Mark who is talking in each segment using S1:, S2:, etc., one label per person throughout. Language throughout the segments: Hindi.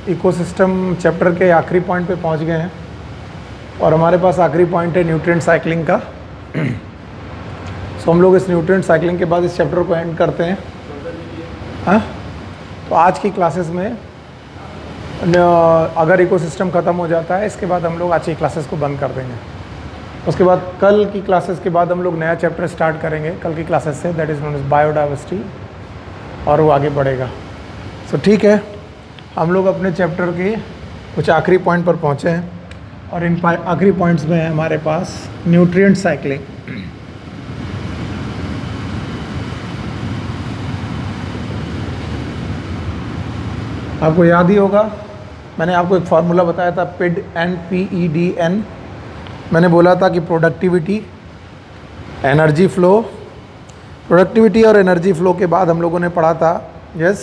S1: इकोसिस्टम चैप्टर के आखिरी पॉइंट पे पहुंच गए हैं और हमारे पास आखिरी पॉइंट है न्यूट्रिएंट साइक्लिंग का। सो हम लोग इस न्यूट्रिएंट साइक्लिंग के बाद इस चैप्टर को एंड करते हैं। हाँ, तो आज की क्लासेस में अगर इकोसिस्टम ख़त्म हो जाता है, इसके बाद हम लोग आज की क्लासेस को बंद कर देंगे। उसके बाद कल की क्लासेस के बाद हम लोग नया चैप्टर स्टार्ट करेंगे कल की क्लासेस से, that is known as biodiversity, और वो आगे बढ़ेगा। सो ठीक है, हम लोग अपने चैप्टर के कुछ आखिरी पॉइंट पर पहुँचे हैं और इन आखिरी पॉइंट्स में है हमारे पास न्यूट्रिएंट साइक्लिंग। आपको याद ही होगा, मैंने आपको एक फार्मूला बताया था, PID N PEDN। मैंने बोला था कि प्रोडक्टिविटी, एनर्जी फ्लो, प्रोडक्टिविटी और एनर्जी फ्लो के बाद हम लोगों ने पढ़ा था, यस,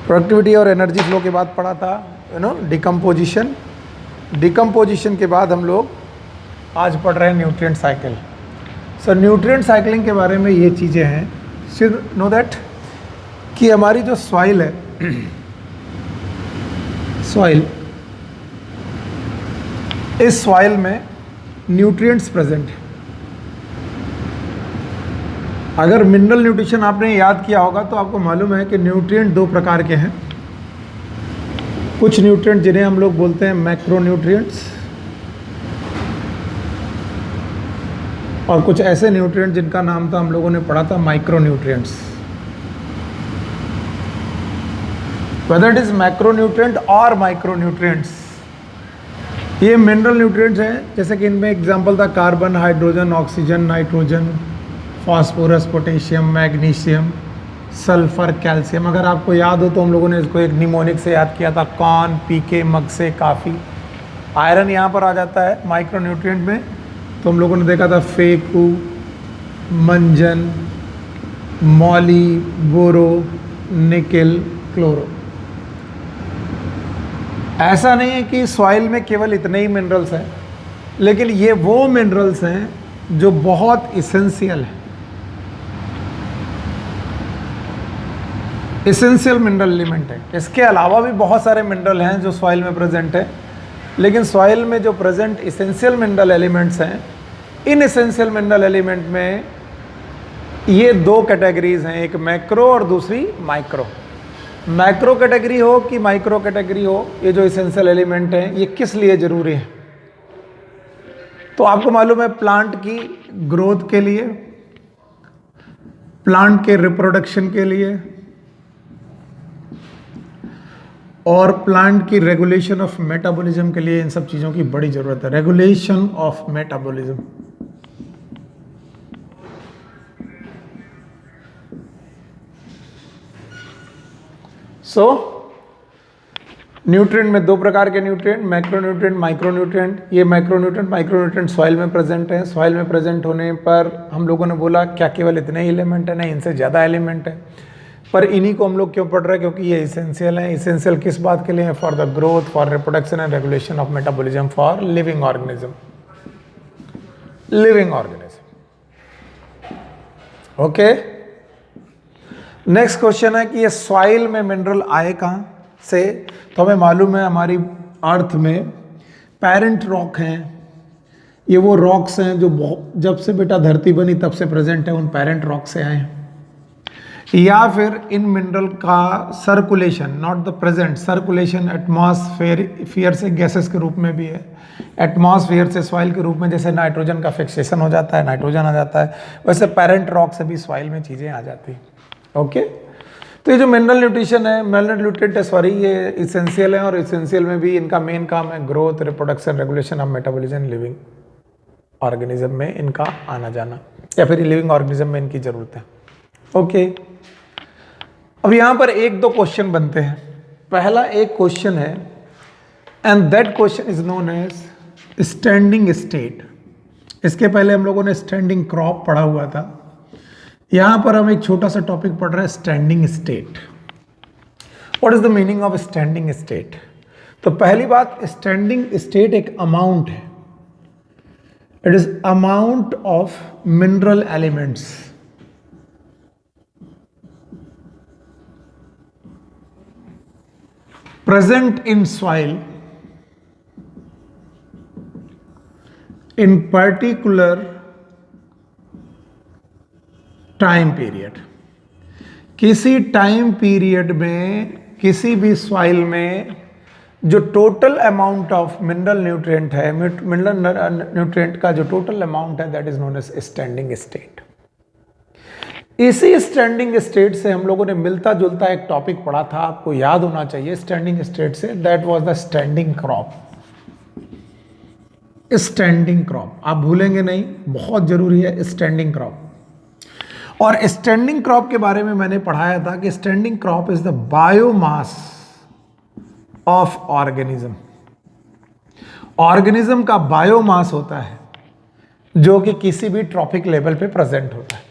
S1: प्रोडक्टिविटी और एनर्जी फ्लो के बाद पढ़ा था डिकम्पोजिशन। डिकम्पोजिशन के बाद हम लोग आज पढ़ रहे हैं न्यूट्रिएंट साइकिल। सो न्यूट्रिएंट साइक्लिंग के बारे में ये चीज़ें हैं, शुड नो दैट कि हमारी जो सॉइल है, सॉइल, इस सॉइल में न्यूट्रिएंट्स प्रेजेंट है। अगर मिनरल न्यूट्रिशन आपने याद किया होगा तो आपको मालूम है कि न्यूट्रिएंट दो प्रकार के हैं। कुछ न्यूट्रिएंट जिन्हें हम लोग बोलते हैं मैक्रो न्यूट्रिएंट्स, और कुछ ऐसे न्यूट्रिएंट जिनका नाम था, हम लोगों ने पढ़ा था, micro nutrients. Whether it is macro nutrient और माइक्रो न्यूट्रिएंट्स, ये मिनरल न्यूट्रिएंट्स हैं। जैसे कि इनमें एग्जांपल था carbon, hydrogen, oxygen, nitrogen, phosphorus, potassium, magnesium, sulphur, calcium. अगर आपको याद हो तो हम लोगों ने इसको एक निमोनिक से याद किया था, कॉर्न, पीके, मग से काफ़ी। आयरन यहाँ पर आ जाता है माइक्रो न्यूट्रिएंट में, तो हम लोगों ने देखा था फेकू, मंजन, मॉली, बोरो, निकेल, क्लोरो। ऐसा नहीं है कि सॉइल में केवल इतने ही मिनरल्स हैं, लेकिन ये वो मिनरल्स हैं जो बहुत इसेंशियल है, इसेंशियल मिनरल एलिमेंट है। इसके अलावा भी बहुत सारे मिनरल हैं जो सॉइल में प्रेजेंट है, लेकिन सॉइल में जो प्रेजेंट इसेंशियल मिनरल एलिमेंट्स हैं, इन इसेंशियल मिनरल एलिमेंट में ये दो कैटेगरीज हैं, एक मैक्रो और दूसरी माइक्रो। मैक्रो कैटेगरी हो कि माइक्रो कैटेगरी हो, ये जो इसेंशियल एलिमेंट हैं ये किस लिए ज़रूरी है? तो आपको मालूम है, प्लांट की ग्रोथ के लिए, प्लांट के रिप्रोडक्शन के लिए, और प्लांट की रेगुलेशन ऑफ मेटाबॉलिज्म के लिए इन सब चीज़ों की बड़ी ज़रूरत है। Regulation of metabolism, so nutrient में दो प्रकार के nutrient, macro nutrient, micro nutrient. ये macro nutrient, micro nutrient soil में प्रेजेंट है। सॉइल में प्रेजेंट होने पर हम लोगों ने बोला क्या केवल इतने ही एलिमेंट है? नहीं, इनसे ज़्यादा एलिमेंट है, पर इन्हीं को हम लोग क्यों पढ़ रहे हैं? क्योंकि ये इसेंशियल है। इसेंशियल किस बात के लिए है? For the growth, for reproduction and regulation of metabolism for living organism. Living organism, okay. Next question है कि ये सॉइल में मिनरल आए कहाँ से? तो हमें मालूम है हमारी अर्थ में पेरेंट रॉक हैं। ये वो रॉक्स हैं जो जब से बेटा धरती बनी तब से प्रेजेंट है, उन पेरेंट रॉक से आए हैं। या फिर इन मिनरल का circulation, not the present, circulation atmosphere से गैसेस के रूप में भी है। एटमॉस्फेयर से सॉइल के रूप में जैसे नाइट्रोजन का फिक्सेशन हो जाता है, नाइट्रोजन आ जाता है, वैसे पेरेंट रॉक से भी सॉइल में चीज़ें आ जाती हैं, ओके। तो ये जो मिनरल न्यूट्रिशन है, मिनरल न्यूट्रिएंट है, सॉरी, ये इसेंशियल है, और इसेंशियल में भी इनका मेन काम है growth, reproduction, regulation of metabolism, living organism में इनका आना जाना, या फिर लिविंग ऑर्गेनिज्म में इनकी ज़रूरत है, ओके। अब यहाँ पर एक दो क्वेश्चन बनते हैं। पहला एक क्वेश्चन है, and that question is known as standing state. इसके पहले हम लोगों ने स्टैंडिंग क्रॉप पढ़ा हुआ था। यहाँ पर हम एक छोटा सा टॉपिक पढ़ रहे हैं, standing state. What is the meaning of standing state? तो पहली बात, स्टैंडिंग स्टेट एक अमाउंट है। It is amount of mineral elements. present in soil in particular time period. किसी टाइम पीरियड में किसी भी सॉइल में जो total amount of mineral nutrient है, मिनरल न्यूट्रिएंट का जो टोटल अमाउंट है, that is known as standing state. इसी स्टैंडिंग स्टेट से हम लोगों ने मिलता जुलता एक टॉपिक पढ़ा था, आपको याद होना चाहिए स्टैंडिंग स्टेट से, that was the standing crop. Standing crop आप भूलेंगे नहीं, बहुत जरूरी है स्टैंडिंग क्रॉप। और स्टैंडिंग क्रॉप के बारे में मैंने पढ़ाया था कि standing crop is the biomass of organism. Organism का बायोमास होता है जो कि किसी भी ट्रॉपिक लेवल पे प्रेजेंट होता है।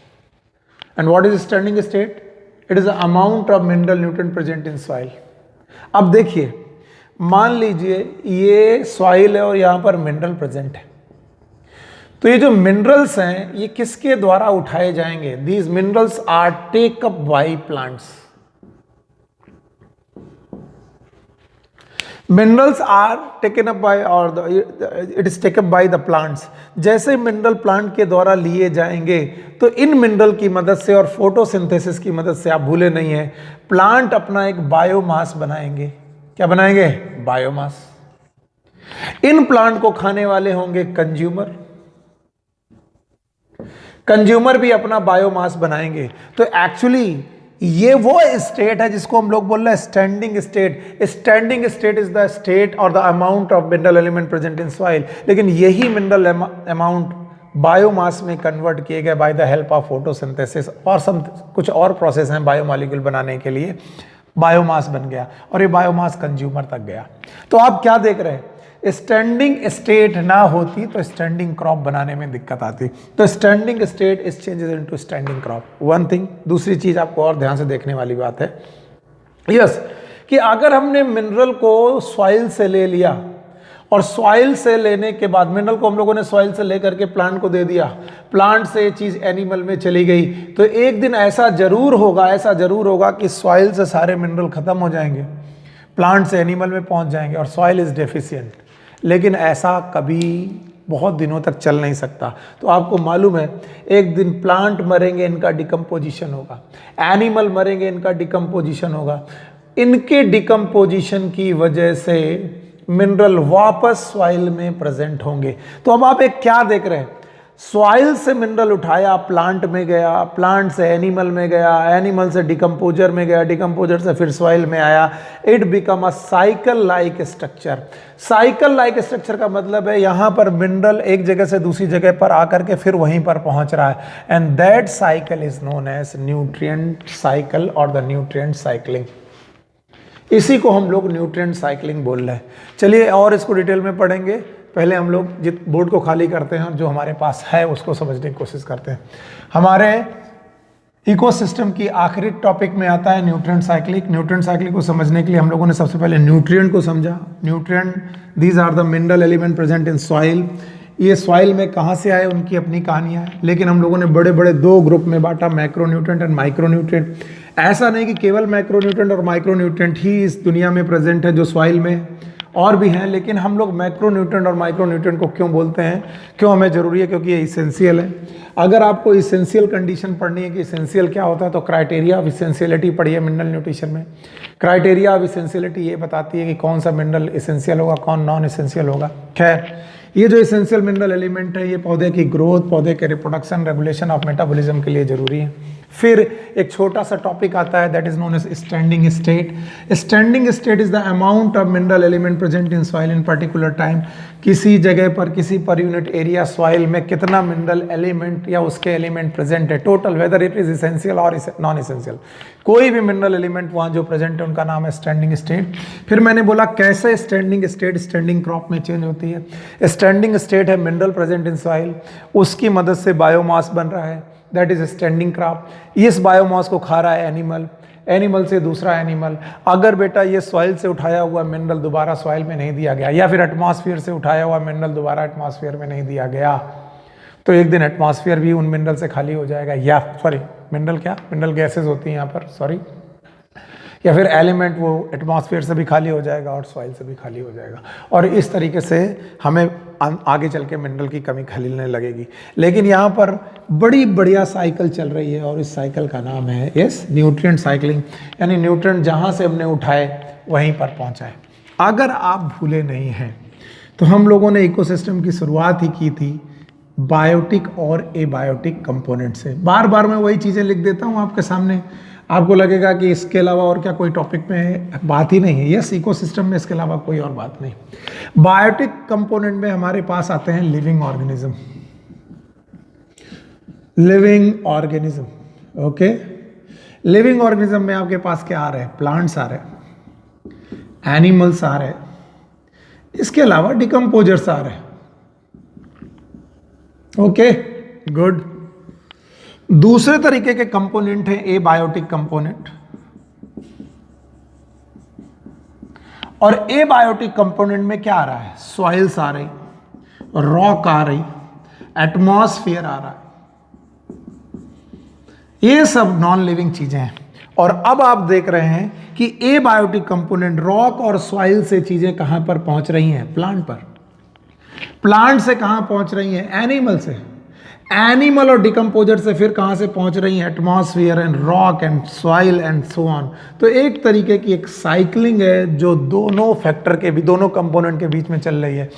S1: And what is standing state? It is the amount of mineral nutrient present in soil. अब देखिए, मान लीजिए ये सॉइल है और यहां पर मिनरल प्रेजेंट है, तो ये जो मिनरल्स हैं ये किसके द्वारा उठाए जाएंगे? These minerals are take up by plants. Minerals are taken up by और it is taken by the plants. जैसे मिनरल प्लांट के द्वारा लिए जाएंगे तो इन मिनरल की मदद से और फोटोसिंथेसिस की मदद से, आप भूले नहीं है, प्लांट अपना एक बायोमास बनाएंगे। क्या बनाएंगे? बायोमास। इन प्लांट को खाने वाले होंगे कंज्यूमर। कंज्यूमर भी अपना बायोमास बनाएंगे। तो एक्चुअली ये वो स्टेट है जिसको हम लोग बोल रहे हैं standing state. Standing state is the state और the amount of mineral element present in soil. लेकिन यही मिनरल अमाउंट बायोमास में कन्वर्ट किए गए by the help of photosynthesis और कुछ और प्रोसेस हैं बायोमॉलिक्यूल बनाने के लिए, बायोमास बन गया और ये बायोमास कंज्यूमर तक गया। तो आप क्या देख रहे हैं? स्टैंडिंग स्टेट ना होती तो स्टैंडिंग क्रॉप बनाने में दिक्कत आती। तो standing state is changes into standing crop, one thing. दूसरी चीज आपको और ध्यान से देखने वाली बात है, यस, कि अगर हमने मिनरल को सॉइल से ले लिया और सॉइल से लेने के बाद मिनरल को हम लोगों ने सॉइल से लेकर के प्लांट को दे दिया, प्लांट से ये चीज एनिमल में चली गई, तो एक दिन ऐसा जरूर होगा कि सॉइल से सारे मिनरल खत्म हो जाएंगे, प्लांट से एनिमल में पहुंच जाएंगे और सॉइल इज डेफिशिएंट। लेकिन ऐसा कभी बहुत दिनों तक चल नहीं सकता। तो आपको मालूम है, एक दिन प्लांट मरेंगे, इनका डिकम्पोजिशन होगा, एनिमल मरेंगे, इनका डिकम्पोजिशन होगा। इनके डिकम्पोजिशन की वजह से मिनरल वापस सॉइल में प्रेजेंट होंगे। तो अब आप एक क्या देख रहे हैं? सॉइल से मिनरल उठाया, प्लांट में गया, प्लांट से एनिमल में गया, एनिमल से डिकम्पोजर में गया, डिकम्पोजर से फिर सॉइल में आया। It become a cycle like structure. Cycle like structure का मतलब है यहां पर मिनरल एक जगह से दूसरी जगह पर आकर के फिर वहीं पर पहुंच रहा है, and that cycle is known as nutrient cycle or the nutrient cycling. इसी को हम लोग न्यूट्रिएंट साइक्लिंग बोल रहे हैं। चलिए और इसको डिटेल में पढ़ेंगे। पहले हम लोग जित बोर्ड को खाली करते हैं और जो हमारे पास है उसको समझने की कोशिश करते हैं। हमारे इकोसिस्टम की आखिरी टॉपिक में आता है न्यूट्रिएंट साइक्लिंग। न्यूट्रिएंट साइक्लिंग को समझने के लिए हम लोगों ने सबसे पहले न्यूट्रिएंट को समझा। Nutrient, these are the mineral element present in soil. ये सॉइल में कहाँ से आए, उनकी अपनी कहानियाँ है, लेकिन हम लोगों ने बड़े बड़े दो ग्रुप में बांटा, macro nutrient and micro nutrient. ऐसा नहीं कि केवल मैक्रो न्यूट्रिएंट और माइक्रो न्यूट्रिएंट ही इस दुनिया में प्रेजेंट है जो सॉइल में, और भी हैं, लेकिन हम लोग मैक्रो न्यूट्रिएंट और माइक्रो न्यूट्रिएंट को क्यों बोलते हैं, क्यों हमें ज़रूरी है? क्योंकि ये इसेंशियल है। अगर आपको इसेंशियल कंडीशन पढ़नी है कि इसेंशियल क्या होता है, तो क्राइटेरिया ऑफ इसेंशियलिटी पढ़िए मिनरल न्यूट्रिशन में। क्राइटेरिया ऑफ इसेंशियलिटी ये बताती है कि कौन सा मिनरल इसेंशियल होगा, कौन नॉन इसेंशियल होगा। खैर, ये जो इसेंशियल मिनरल एलिमेंट है ये पौधे की ग्रोथ, पौधे के रिप्रोडक्शन, रेगुलेशन ऑफ मेटाबॉलिज्म के लिए जरूरी है। फिर एक छोटा सा टॉपिक आता है that is known as standing state. Standing state is the amount of mineral element present in soil in particular time. किसी जगह पर, किसी पर यूनिट एरिया सॉइल में कितना मिनरल एलिमेंट या उसके एलिमेंट प्रेजेंट है total, whether it is essential और नॉन इसेंशियल, कोई भी मिनरल एलिमेंट वहाँ जो प्रेजेंट है उनका नाम है स्टैंडिंग स्टेट। फिर मैंने बोला कैसे स्टैंडिंग स्टेट स्टैंडिंग क्रॉप में चेंज होती है। स्टैंडिंग स्टेट है मिनरल प्रेजेंट इन सॉइल, उसकी मदद से बायोमास बन रहा है, दैट इज स्टैंडिंग क्रॉप। इस बायोमास को खा रहा है एनिमल, एनिमल से दूसरा एनिमल। अगर बेटा ये सॉइल से उठाया हुआ मिनरल दोबारा सॉइल में नहीं दिया गया, या फिर एटमॉस्फेयर से उठाया हुआ मिनरल दोबारा एटमॉस्फेयर में नहीं दिया गया, तो एक दिन एटमॉस्फेयर भी उन मिनरल से खाली हो जाएगा। या सॉरी, मिनरल क्या, मिनरल गैसेज होती हैं यहाँ पर, सॉरी, या फिर एलिमेंट वो एटमॉस्फेयर से भी खाली हो जाएगा और सॉइल से भी खाली हो जाएगा, और इस तरीके से हमें आगे चल के मिनरल की कमी खलीलने लगेगी। लेकिन यहाँ पर बड़ी बढ़िया साइकिल चल रही है और इस साइकिल का नाम है न्यूट्रिएंट साइक्लिंग, यानी न्यूट्रिएंट जहाँ से हमने उठाए वहीं पर पहुँचाए। अगर आप भूले नहीं हैं तो हम लोगों ने इकोसिस्टम की शुरुआत ही की थी बायोटिक और एबायोटिक कंपोनेंट से। बार बार मैं वही चीज़ें लिख देता हूँ आपके सामने, आपको लगेगा कि इसके अलावा और क्या कोई टॉपिक में बात ही नहीं है। यस, इकोसिस्टम में इसके अलावा कोई और बात नहीं। बायोटिक कंपोनेंट में हमारे पास आते हैं living organism, living organism. Okay, living organism में आपके पास क्या आ रहे हैं? प्लांट्स आ रहे हैं, एनिमल्स आ रहे हैं, इसके अलावा डिकम्पोजर्स आ रहे हैं। Okay, good. दूसरे तरीके के कंपोनेंट है एबायोटिक कंपोनेंट, और एबायोटिक कंपोनेंट में क्या आ रहा है? सॉइल्स आ रही, रॉक आ रही, एटमॉस्फेयर आ रहा है, ये सब नॉन लिविंग चीजें हैं। और अब आप देख रहे हैं कि एबायोटिक कंपोनेंट रॉक और सॉइल से चीजें कहां पर पहुंच रही हैं? प्लांट पर। प्लांट से कहां पहुंच रही हैं? एनिमल से। एनिमल और डिकम्पोजर से फिर कहां से पहुंच रही है? Atmosphere and rock and soil and so on. तो एक तरीके की एक साइक्लिंग है जो दोनों फैक्टर के भी, दोनों कंपोनेंट के बीच में चल रही है।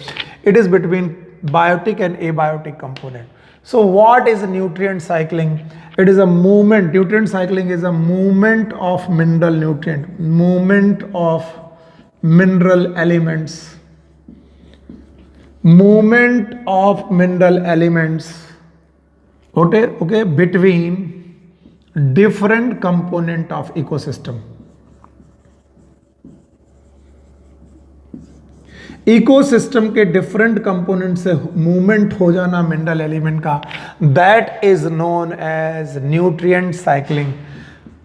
S1: It is between biotic and abiotic component. So what is nutrient cycling? It is a movement. Nutrient cycling is a movement of mineral nutrient, movement of mineral elements, movement of mineral elements. Okay, between different component of ecosystem. Ecosystem के डिफरेंट कंपोनेंट से मूवमेंट हो जाना मिनरल एलिमेंट का, that is known as nutrient cycling.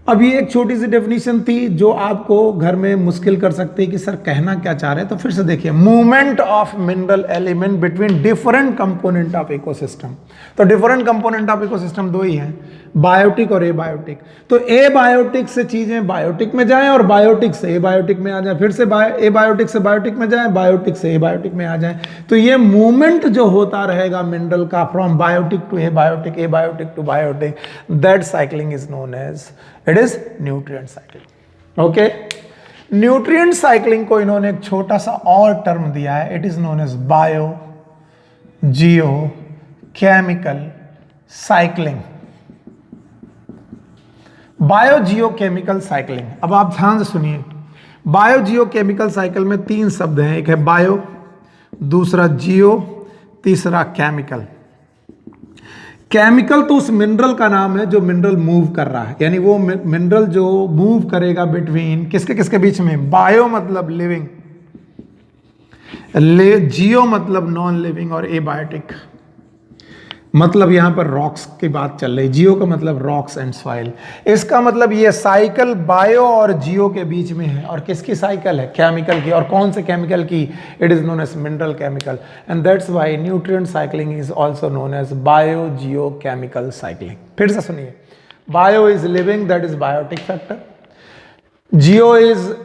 S1: अब ये एक छोटी सी डेफिनेशन थी जो आपको घर में मुश्किल कर सकती है कि सर कहना क्या चाह रहे हैं। तो फिर से देखिए, movement of mineral element between different component of ecosystem. तो डिफरेंट कंपोनेंट ऑफ इकोसिस्टम दो ही हैं, बायोटिक और एबायोटिक। तो एबायोटिक से चीजें बायोटिक में जाएं और बायोटिक से एबायोटिक में आ जाएं, फिर से एबायोटिक से बायोटिक में जाएं, बायोटिक से एबायोटिक में आ जाएं। तो ये मूवमेंट जो होता रहेगा मिनरल का from biotic to abiotic, abiotic to biotic, that cycling is known as, it is nutrient cycling. Okay, nutrient cycling को इन्होंने एक छोटा सा और टर्म दिया है, it is known as bio geo chemical cycling. Bio geo chemical cycling. अब आप ध्यान से सुनिए, बायो जियो केमिकल साइकिल में तीन शब्द हैं, एक है बायो, दूसरा जियो, तीसरा केमिकल। केमिकल तो उस मिनरल का नाम है जो मिनरल मूव कर रहा है, यानी वो मिनरल जो मूव करेगा बिटवीन किसके किसके बीच में? बायो मतलब लिविंग, जियो मतलब नॉन लिविंग, और एबायोटिक मतलब यहां पर रॉक्स की बात चल रही। जियो का मतलब रॉक्स एंड सॉइल। इसका मतलब ये साइकिल बायो और जियो के बीच में है। और किसकी साइकिल है? केमिकल की। और कौन से केमिकल की? It is known as mineral chemical, and that's why nutrient cycling is also known as bio geo chemical cycling. फिर से सुनिए, bio is living, that is biotic factor. Geo is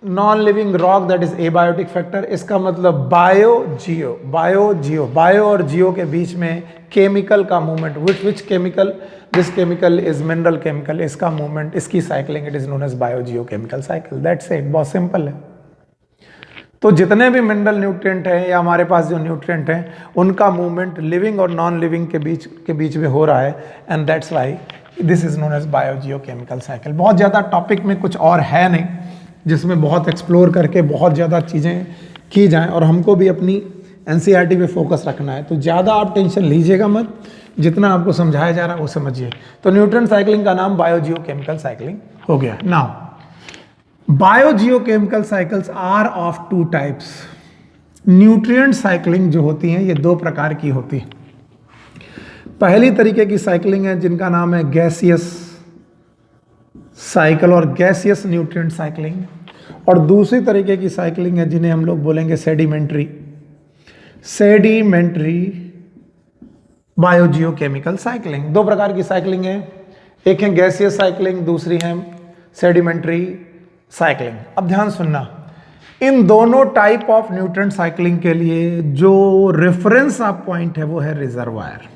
S1: non living rock, that is abiotic factor. इसका मतलब bio geo, bio geo, bio और जियो के बीच में केमिकल का movement, which chemical? This chemical is mineral chemical. इसका मूवमेंट, इसकी cycling, it is known as bio geo chemical cycle. That's it, बहुत सिंपल है। तो जितने भी मिनरल न्यूट्रिएंट हैं या हमारे पास जो न्यूट्रिएंट हैं, उनका मूवमेंट लिविंग और नॉन लिविंग के बीच में हो रहा है, and that's why this is known as bio geo chemical cycle. बहुत ज़्यादा टॉपिक में कुछ और है नहीं जिसमें बहुत एक्सप्लोर करके बहुत ज़्यादा चीज़ें की जाएं, और हमको भी अपनी एनसीईआरटी पे फोकस रखना है। तो ज़्यादा आप टेंशन लीजिएगा मत, जितना आपको समझाया जा रहा है वो समझिए। तो न्यूट्रिएंट साइक्लिंग का नाम बायो जियो केमिकल साइक्लिंग हो गया। Now bio geo chemical cycles are of two types. Nutrient cycling जो होती हैं ये दो प्रकार की होती है। पहली तरीके की साइक्लिंग है जिनका नाम है गैसियस साइकिल और गैसियस न्यूट्रिएंट साइक्लिंग, और दूसरी तरीके की साइक्लिंग है जिन्हें हम लोग बोलेंगे सेडिमेंट्री बायोजियोकेमिकल साइक्लिंग। दो प्रकार की साइक्लिंग है, एक है गैसियस साइक्लिंग, दूसरी है सेडिमेंट्री साइक्लिंग। अब ध्यान सुनना, इन दोनों टाइप ऑफ न्यूट्रिएंट साइक्लिंग के लिए जो रेफरेंस आप पॉइंट है वो है reservoir.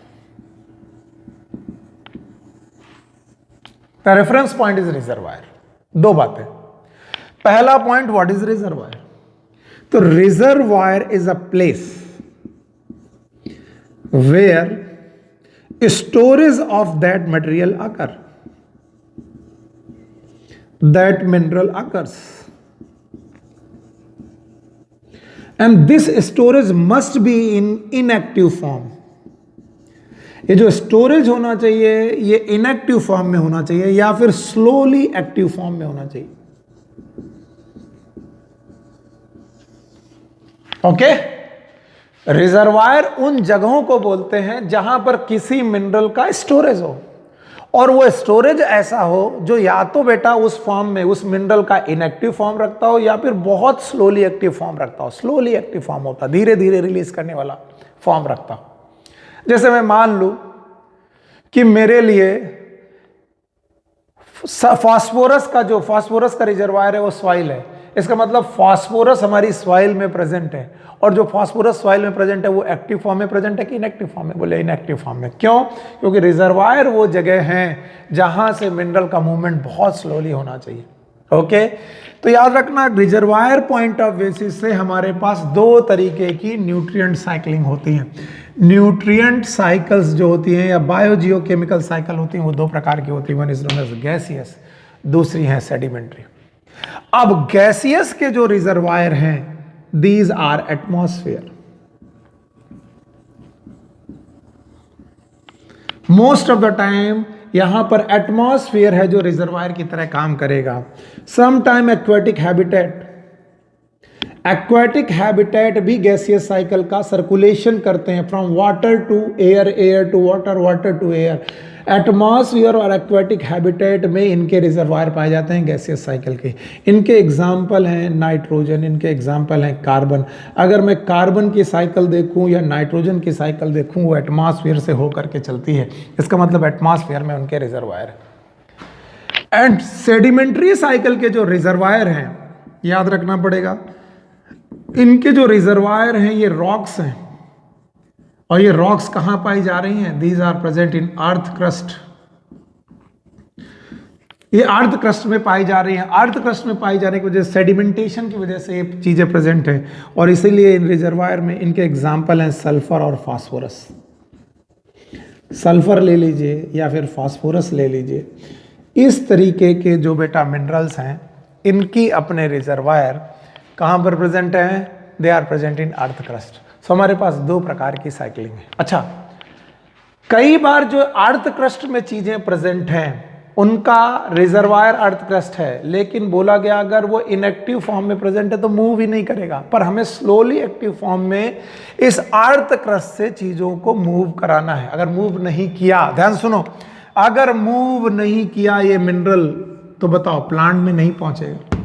S1: The reference point is reservoir. दो बातें, पहला पॉइंट, व्हाट इज रिजर्वायर? तो reservoir is a place where storage of that material occur, that mineral occurs, and this storage must be in inactive form. ये जो स्टोरेज होना चाहिए ये इनएक्टिव फॉर्म में होना चाहिए या फिर स्लोली एक्टिव फॉर्म में होना चाहिए। ओके? रिजर्वायर उन जगहों को बोलते हैं जहां पर किसी मिनरल का स्टोरेज हो, और वो स्टोरेज ऐसा हो जो या तो बेटा उस फॉर्म में उस मिनरल का इनएक्टिव फॉर्म रखता हो या फिर बहुत स्लोली एक्टिव फॉर्म रखता हो। स्लोली एक्टिव फॉर्म होता, धीरे धीरे रिलीज करने वाला फॉर्म रखता हो। जैसे मैं मान लूं कि मेरे लिए फास्फोरस का रिजर्वायर है वो सॉइल है, इसका मतलब फास्फोरस हमारी सॉइल में प्रेजेंट है, और जो फास्फोरस सॉइल में प्रेजेंट है वो एक्टिव फॉर्म में प्रेजेंट है कि इनएक्टिव फॉर्म में? बोले इनएक्टिव फॉर्म में। क्यों? क्योंकि रिजर्वायर वो जगह है जहां से मिनरल का मूवमेंट बहुत स्लोली होना चाहिए। ओके? तो याद रखना, रिजर्वायर पॉइंट ऑफ बेसिस से हमारे पास दो तरीके की न्यूट्रिएंट साइक्लिंग होती है। न्यूट्रिएंट साइकिल्स जो होती हैं या बायोजियोकेमिकल साइकिल होती हैं वो दो प्रकार की होती है। One is known as gaseous, दूसरी है सेडिमेंट्री। अब गैसियस के जो रिजर्वायर हैं, these are atmosphere. Most of the time यहां पर एटमॉस्फेयर है जो रिजर्वायर की तरह काम करेगा। Some time aquatic habitat, aquatic habitat भी गैसियस साइकिल का सर्कुलेशन करते हैं, from water to air, air to water, water to air. Atmosphere और एक्वेटिक हैबिटेट में इनके रिजर्वायर पाए जाते हैं गैसियस साइकिल के। इनके एग्जाम्पल हैं नाइट्रोजन, इनके एग्जाम्पल हैं कार्बन। अगर मैं कार्बन की साइकिल देखूं या नाइट्रोजन की साइकिल देखूं, वो एटमॉस्फेयर से होकर के चलती है, इसका मतलब एटमॉस्फेयर में उनके रिजर्वायर है। एंड सेडिमेंट्री साइकिल के जो रिजर्वायर हैं, याद रखना पड़ेगा, इनके जो रिजर्वायर हैं ये रॉक्स हैं, और ये रॉक्स कहां पाई जा रही हैं? These are present in earth crust. ये अर्थ क्रस्ट में पाई जा रही हैं। अर्थ क्रस्ट में पाई जाने की वजह से, सेडिमेंटेशन की वजह से ये चीजें प्रेजेंट हैं, और इसीलिए इन रिजर्वायर में इनके एग्जाम्पल हैं सल्फर और फास्फोरस। सल्फर ले लीजिए या फिर फास्फोरस ले लीजिए, इस तरीके के जो बेटा मिनरल्स हैं, इनकी अपने रिजर्वायर कहां पर प्रेजेंट हैं? They are present in earth crust. So हमारे पास दो प्रकार की साइक्लिंग है। अच्छा, कई बार जो अर्थ क्रस्ट में चीजें प्रेजेंट हैं उनका रिजर्वायर अर्थ क्रस्ट है, लेकिन बोला गया अगर वो इनएक्टिव फॉर्म में प्रेजेंट है तो मूव ही नहीं करेगा, पर हमें स्लोली एक्टिव फॉर्म में इस अर्थ क्रस्ट से चीजों को मूव कराना है। अगर मूव नहीं किया, ध्यान सुनो, अगर मूव नहीं किया ये मिनरल, तो बताओ प्लांट में नहीं पहुंचेगा,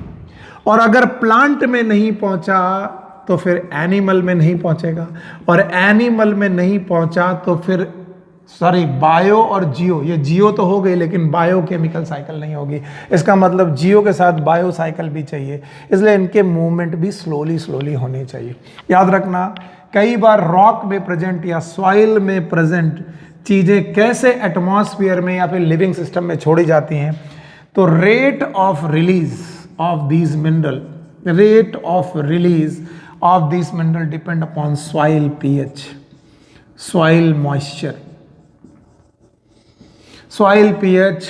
S1: और अगर प्लांट में नहीं पहुंचा तो फिर एनिमल में नहीं पहुंचेगा, और एनिमल में नहीं पहुंचा तो फिर बायो और जियो, ये जियो तो हो गई लेकिन बायोकेमिकल साइकिल नहीं होगी। इसका मतलब जियो के साथ बायो साइकिल भी चाहिए, इसलिए इनके मूवमेंट भी स्लोली होने चाहिए। याद रखना, कई बार रॉक में प्रेजेंट या सॉइल में प्रेजेंट चीजें कैसे एटमॉस्फेयर में या फिर लिविंग सिस्टम में छोड़ी जाती हैं, तो rate of release of these mineral, rate of release of these mineral depend upon soil pH, soil moisture. soil pH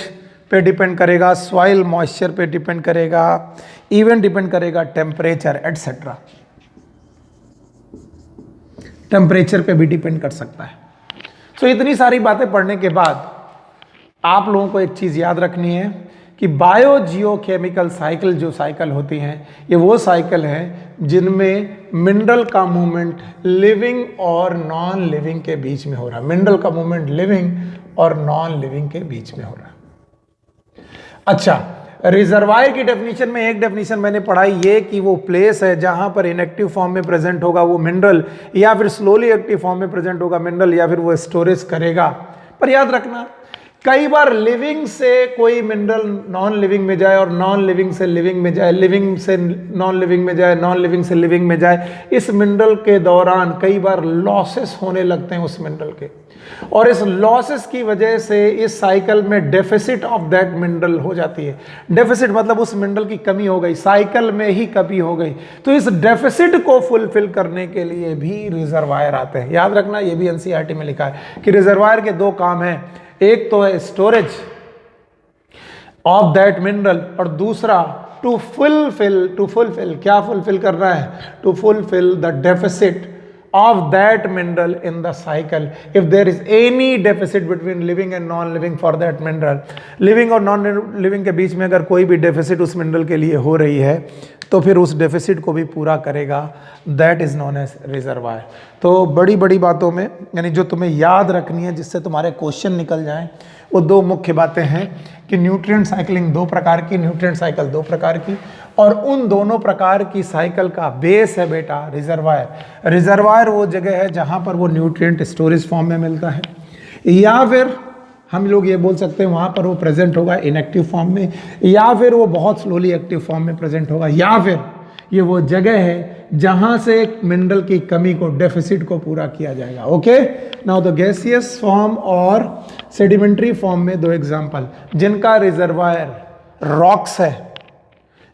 S1: पे डिपेंड करेगा, soil moisture पे डिपेंड करेगा, इवन डिपेंड करेगा टेम्परेचर एटसेट्रा, टेम्परेचर पे भी डिपेंड कर सकता है। सो इतनी सारी बातें पढ़ने के बाद आप लोगों को एक चीज़ याद रखनी है कि बायो जियो केमिकल साइकिल जो साइकिल होती हैं, ये वो साइकिल है जिनमें मिनरल का मूवमेंट लिविंग और नॉन लिविंग के बीच में हो रहा है। मिनरल का मूवमेंट लिविंग और नॉन लिविंग के बीच में हो रहा है। अच्छा, रिजर्वायर की डेफिनेशन में एक डेफिनेशन मैंने पढ़ाई ये कि वो प्लेस है जहां पर इनएक्टिव फॉर्म में प्रेजेंट होगा वो मिनरल, या फिर स्लोली एक्टिव फॉर्म में प्रेजेंट होगा मिनरल, या फिर वो स्टोरेज करेगा। पर याद रखना, कई बार लिविंग से कोई मिनरल नॉन लिविंग में जाए और नॉन लिविंग से लिविंग में जाए, लिविंग से नॉन लिविंग में जाए, नॉन लिविंग से लिविंग में जाए। इस मिनरल के दौरान कई बार लॉसेस होने लगते हैं उस मिनरल के, और इस लॉसेस की वजह से इस साइकिल में डेफिसिट ऑफ दैट मिनरल हो जाती है। डेफिसिट मतलब उस मिनरल की कमी हो गई, साइकिल में ही कमी हो गई। तो इस डेफिसिट को फुलफिल करने के लिए भी रिजर्वायर आते हैं। याद रखना, ये भी एनसीईआरटी में लिखा है कि रिजर्वायर के दो काम हैं, एक तो है स्टोरेज ऑफ दैट मिनरल, और दूसरा टू फुलफिल क्या फुलफिल करना है, to fulfil the deficit of that mineral in the cycle. If there is any deficit between living and non-living for that mineral, living और non living के बीच में अगर कोई भी डेफिसिट उस मिनरल के लिए हो रही है तो फिर उस डेफिसिट को भी पूरा करेगा, that is known as reservoir. तो बड़ी बड़ी बातों में, यानी जो तुम्हें याद रखनी है जिससे तुम्हारे क्वेश्चन निकल जाएं, वो दो मुख्य बातें हैं कि न्यूट्रिएंट साइकिलिंग दो प्रकार की, न्यूट्रिएंट साइकिल दो प्रकार की, और उन दोनों प्रकार की साइकिल का बेस है बेटा रिजर्वायर। रिजर्वायर वो जगह है जहां पर वो न्यूट्रिएंट स्टोरेज फॉर्म में मिलता है, या फिर हम लोग ये बोल सकते हैं वहां पर वो प्रेजेंट होगा इनएक्टिव फॉर्म में, या फिर वो बहुत स्लोली एक्टिव फॉर्म में प्रेजेंट होगा, या फिर ये वो जगह है जहां से एक मिनरल की कमी को, डेफिसिट को पूरा किया जाएगा। Okay, now the gaseous form और सेडिमेंट्री फॉर्म में दो एग्जांपल जिनका रिजर्वायर रॉक्स है,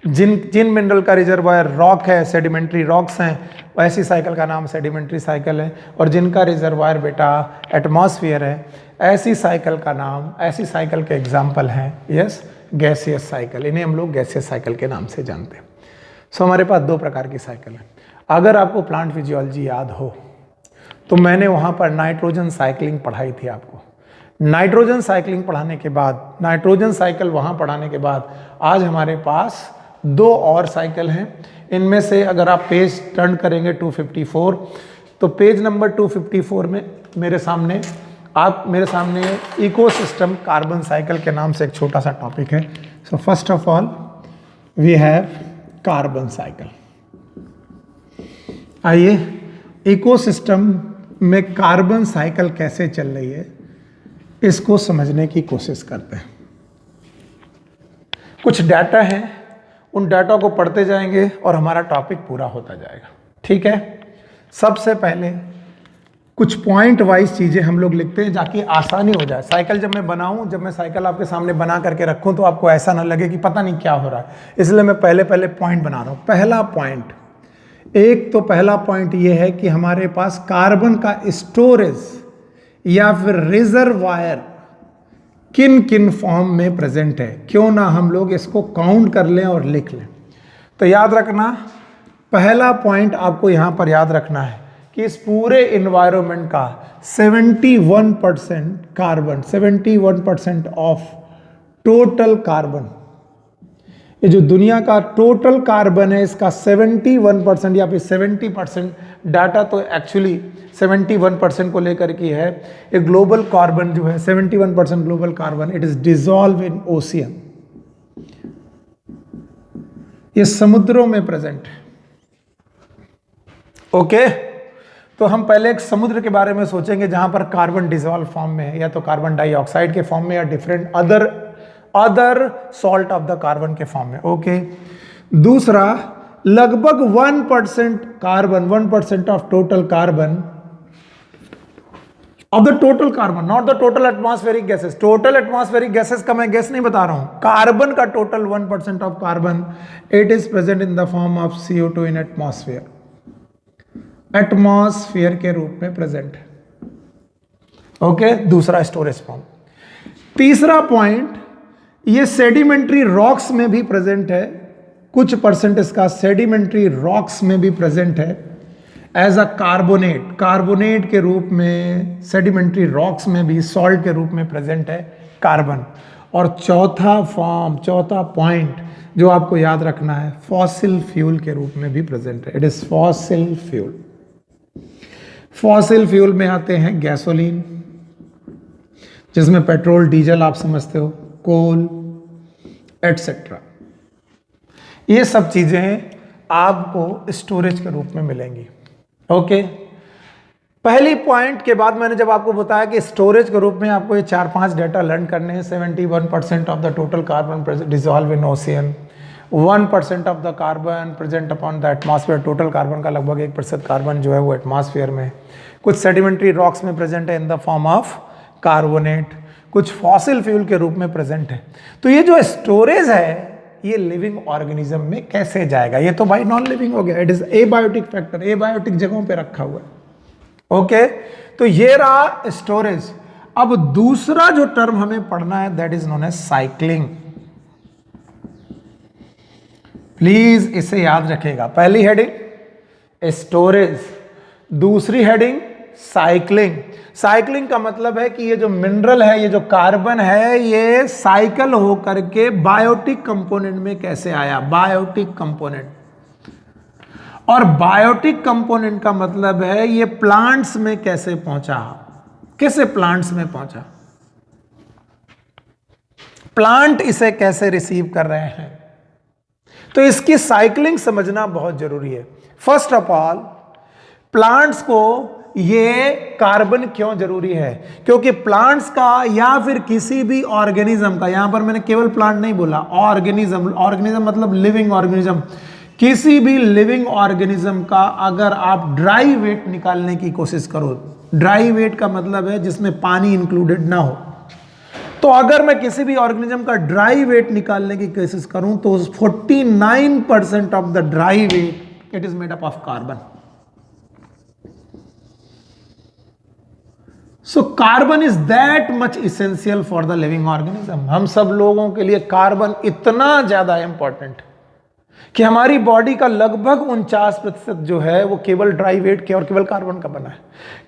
S1: जिन मिनरल का रिजर्वायर रॉक है, सेडिमेंट्री रॉक्स हैं, ऐसी साइकिल का नाम सेडिमेंट्री साइकिल है, और जिनका रिजर्वायर बेटा एटमॉस्फेयर है, ऐसी साइकिल का नाम, ऐसी साइकिल के एग्जांपल हैं यस गैसियस साइकिल। इन्हें हम लोग गैसियस साइकिल के नाम से जानते हैं। सो हमारे पास दो प्रकार की साइकिल है। अगर आपको प्लांट फिजियोलॉजी याद हो तो मैंने वहाँ पर नाइट्रोजन साइकिलिंग पढ़ाई थी आपको। नाइट्रोजन साइकिलिंग पढ़ाने के बाद, नाइट्रोजन साइकिल वहाँ पढ़ाने के बाद आज हमारे पास दो और साइकिल हैं। इनमें से अगर आप पेज टर्न करेंगे 254, तो पेज नंबर 254 में मेरे सामने इकोसिस्टम कार्बन साइकिल के नाम से एक छोटा सा टॉपिक है। So first of all we have carbon cycle. आइए इकोसिस्टम में कार्बन साइकिल कैसे चल रही है इसको समझने की कोशिश करते हैं। कुछ डाटा है, उन डाटा को पढ़ते जाएंगे और हमारा टॉपिक पूरा होता जाएगा। ठीक है, सबसे पहले कुछ पॉइंट वाइज चीजें हम लोग लिखते हैं ताकि आसानी हो जाए। साइकिल जब मैं बनाऊं, जब मैं साइकिल आपके सामने बना करके रखूं तो आपको ऐसा ना लगे कि पता नहीं क्या हो रहा है, इसलिए मैं पहले पहले पॉइंट बना रहा हूं। पहला पॉइंट, एक तो पहला पॉइंट ये है कि हमारे पास कार्बन का स्टोरेज या फिर रिजर्वायर किन किन फॉर्म में प्रेजेंट है। क्यों ना हम लोग इसको काउंट कर लें और लिख लें। तो याद रखना, पहला पॉइंट आपको यहां पर याद रखना है कि इस पूरे इन्वायरमेंट का 71% कार्बन, 71% ऑफ टोटल कार्बन, ये जो दुनिया का टोटल कार्बन है इसका 71% या फिर 70% डाटा तो एक्चुअली 71% को लेकर की है। ये ग्लोबल कार्बन जो है 71% global carbon, it is dissolve in ocean, ये समुद्रों में प्रेजेंट है। ओके, तो हम पहले एक समुद्र के बारे में सोचेंगे जहां पर कार्बन डिसॉल्व फॉर्म में है, या तो कार्बन डाइऑक्साइड के फॉर्म में या different other salt of the carbon के फॉर्म में। ओके, दूसरा लगभग 1% carbon, 1% of total carbon, of the total carbon, not the total atmospheric gases. Total atmospheric gases का मैं गैस नहीं बता रहा हूं, कार्बन का total 1% of carbon, it is present in the form of CO2 in atmosphere, atmosphere के रूप में प्रेजेंट है। ओके, दूसरा स्टोरेज फॉर्म। तीसरा पॉइंट, ये सेडिमेंट्री रॉक्स में भी प्रेजेंट है, कुछ परसेंट इसका सेडिमेंट्री रॉक्स में भी प्रेजेंट है एज अ कार्बोनेट, कार्बोनेट के रूप में सेडिमेंट्री रॉक्स में भी सॉल्ट के रूप में प्रेजेंट है कार्बन। और चौथा फॉर्म, चौथा पॉइंट जो आपको याद रखना है, फॉसिल फ्यूल के रूप में भी प्रेजेंट है, it is fossil fuel. Fossil fuel में आते हैं गैसोलीन, जिसमें पेट्रोल, डीजल आप समझते हो, कोल एटसेट्रा, ये सब चीजें आपको स्टोरेज के रूप में मिलेंगी। ओके, पहली पॉइंट के बाद मैंने जब आपको बताया कि स्टोरेज के रूप में आपको ये 4-5 डाटा लर्न करने हैं। 71% of the total carbon dissolve in ocean, 1% of the carbon present upon the atmosphere. Total carbon का लगभग 1% कार्बन जो है वो एटमॉस्फेयर में। कुछ सेडिमेंट्री रॉक्स में प्रेजेंट है इन द फॉर्म ऑफ कार्बोनेट, कुछ फॉसिल फ्यूल के रूप में प्रेजेंट है। तो ये जो स्टोरेज है ये लिविंग ऑर्गेनिज्म में कैसे जाएगा? ये तो भाई नॉन लिविंग हो गया, it is abiotic factor, abiotic जगहों पे रखा हुआ है। ओके, तो ये रहा स्टोरेज। अब दूसरा जो टर्म हमें पढ़ना है that is known as cycling. Please इसे याद रखिएगा। पहली हेडिंग स्टोरेज, दूसरी हेडिंग साइक्लिंग। साइक्लिंग का मतलब है कि ये जो मिनरल है, ये जो कार्बन है, ये साइकिल होकर के बायोटिक कंपोनेंट में कैसे आया, बायोटिक कंपोनेंट। और बायोटिक कंपोनेंट का मतलब है ये प्लांट्स में कैसे पहुंचा, कैसे प्लांट्स में पहुंचा, प्लांट इसे कैसे रिसीव कर रहे हैं। तो इसकी साइक्लिंग समझना बहुत जरूरी है। फर्स्ट ऑफ ऑल, प्लांट्स को ये कार्बन क्यों जरूरी है? क्योंकि प्लांट्स का या फिर किसी भी ऑर्गेनिज्म का, यहां पर मैंने केवल प्लांट नहीं बोला, ऑर्गेनिज्म, ऑर्गेनिज्म मतलब लिविंग ऑर्गेनिज्म, किसी भी लिविंग ऑर्गेनिज्म का अगर आप ड्राई वेट निकालने की कोशिश करो, ड्राई वेट का मतलब है जिसमें पानी इंक्लूडेड ना हो, तो अगर मैं किसी भी ऑर्गेनिज्म का ड्राई वेट निकालने की कोशिश करूं तो 49% of the dry weight it is made up of carbon. So carbon is that much essential for the living organism. हम सब लोगों के लिए कार्बन इतना ज्यादा इंपॉर्टेंट कि हमारी बॉडी का लगभग 49% जो है वो केवल ड्राई वेट के और केवल कार्बन का बना है।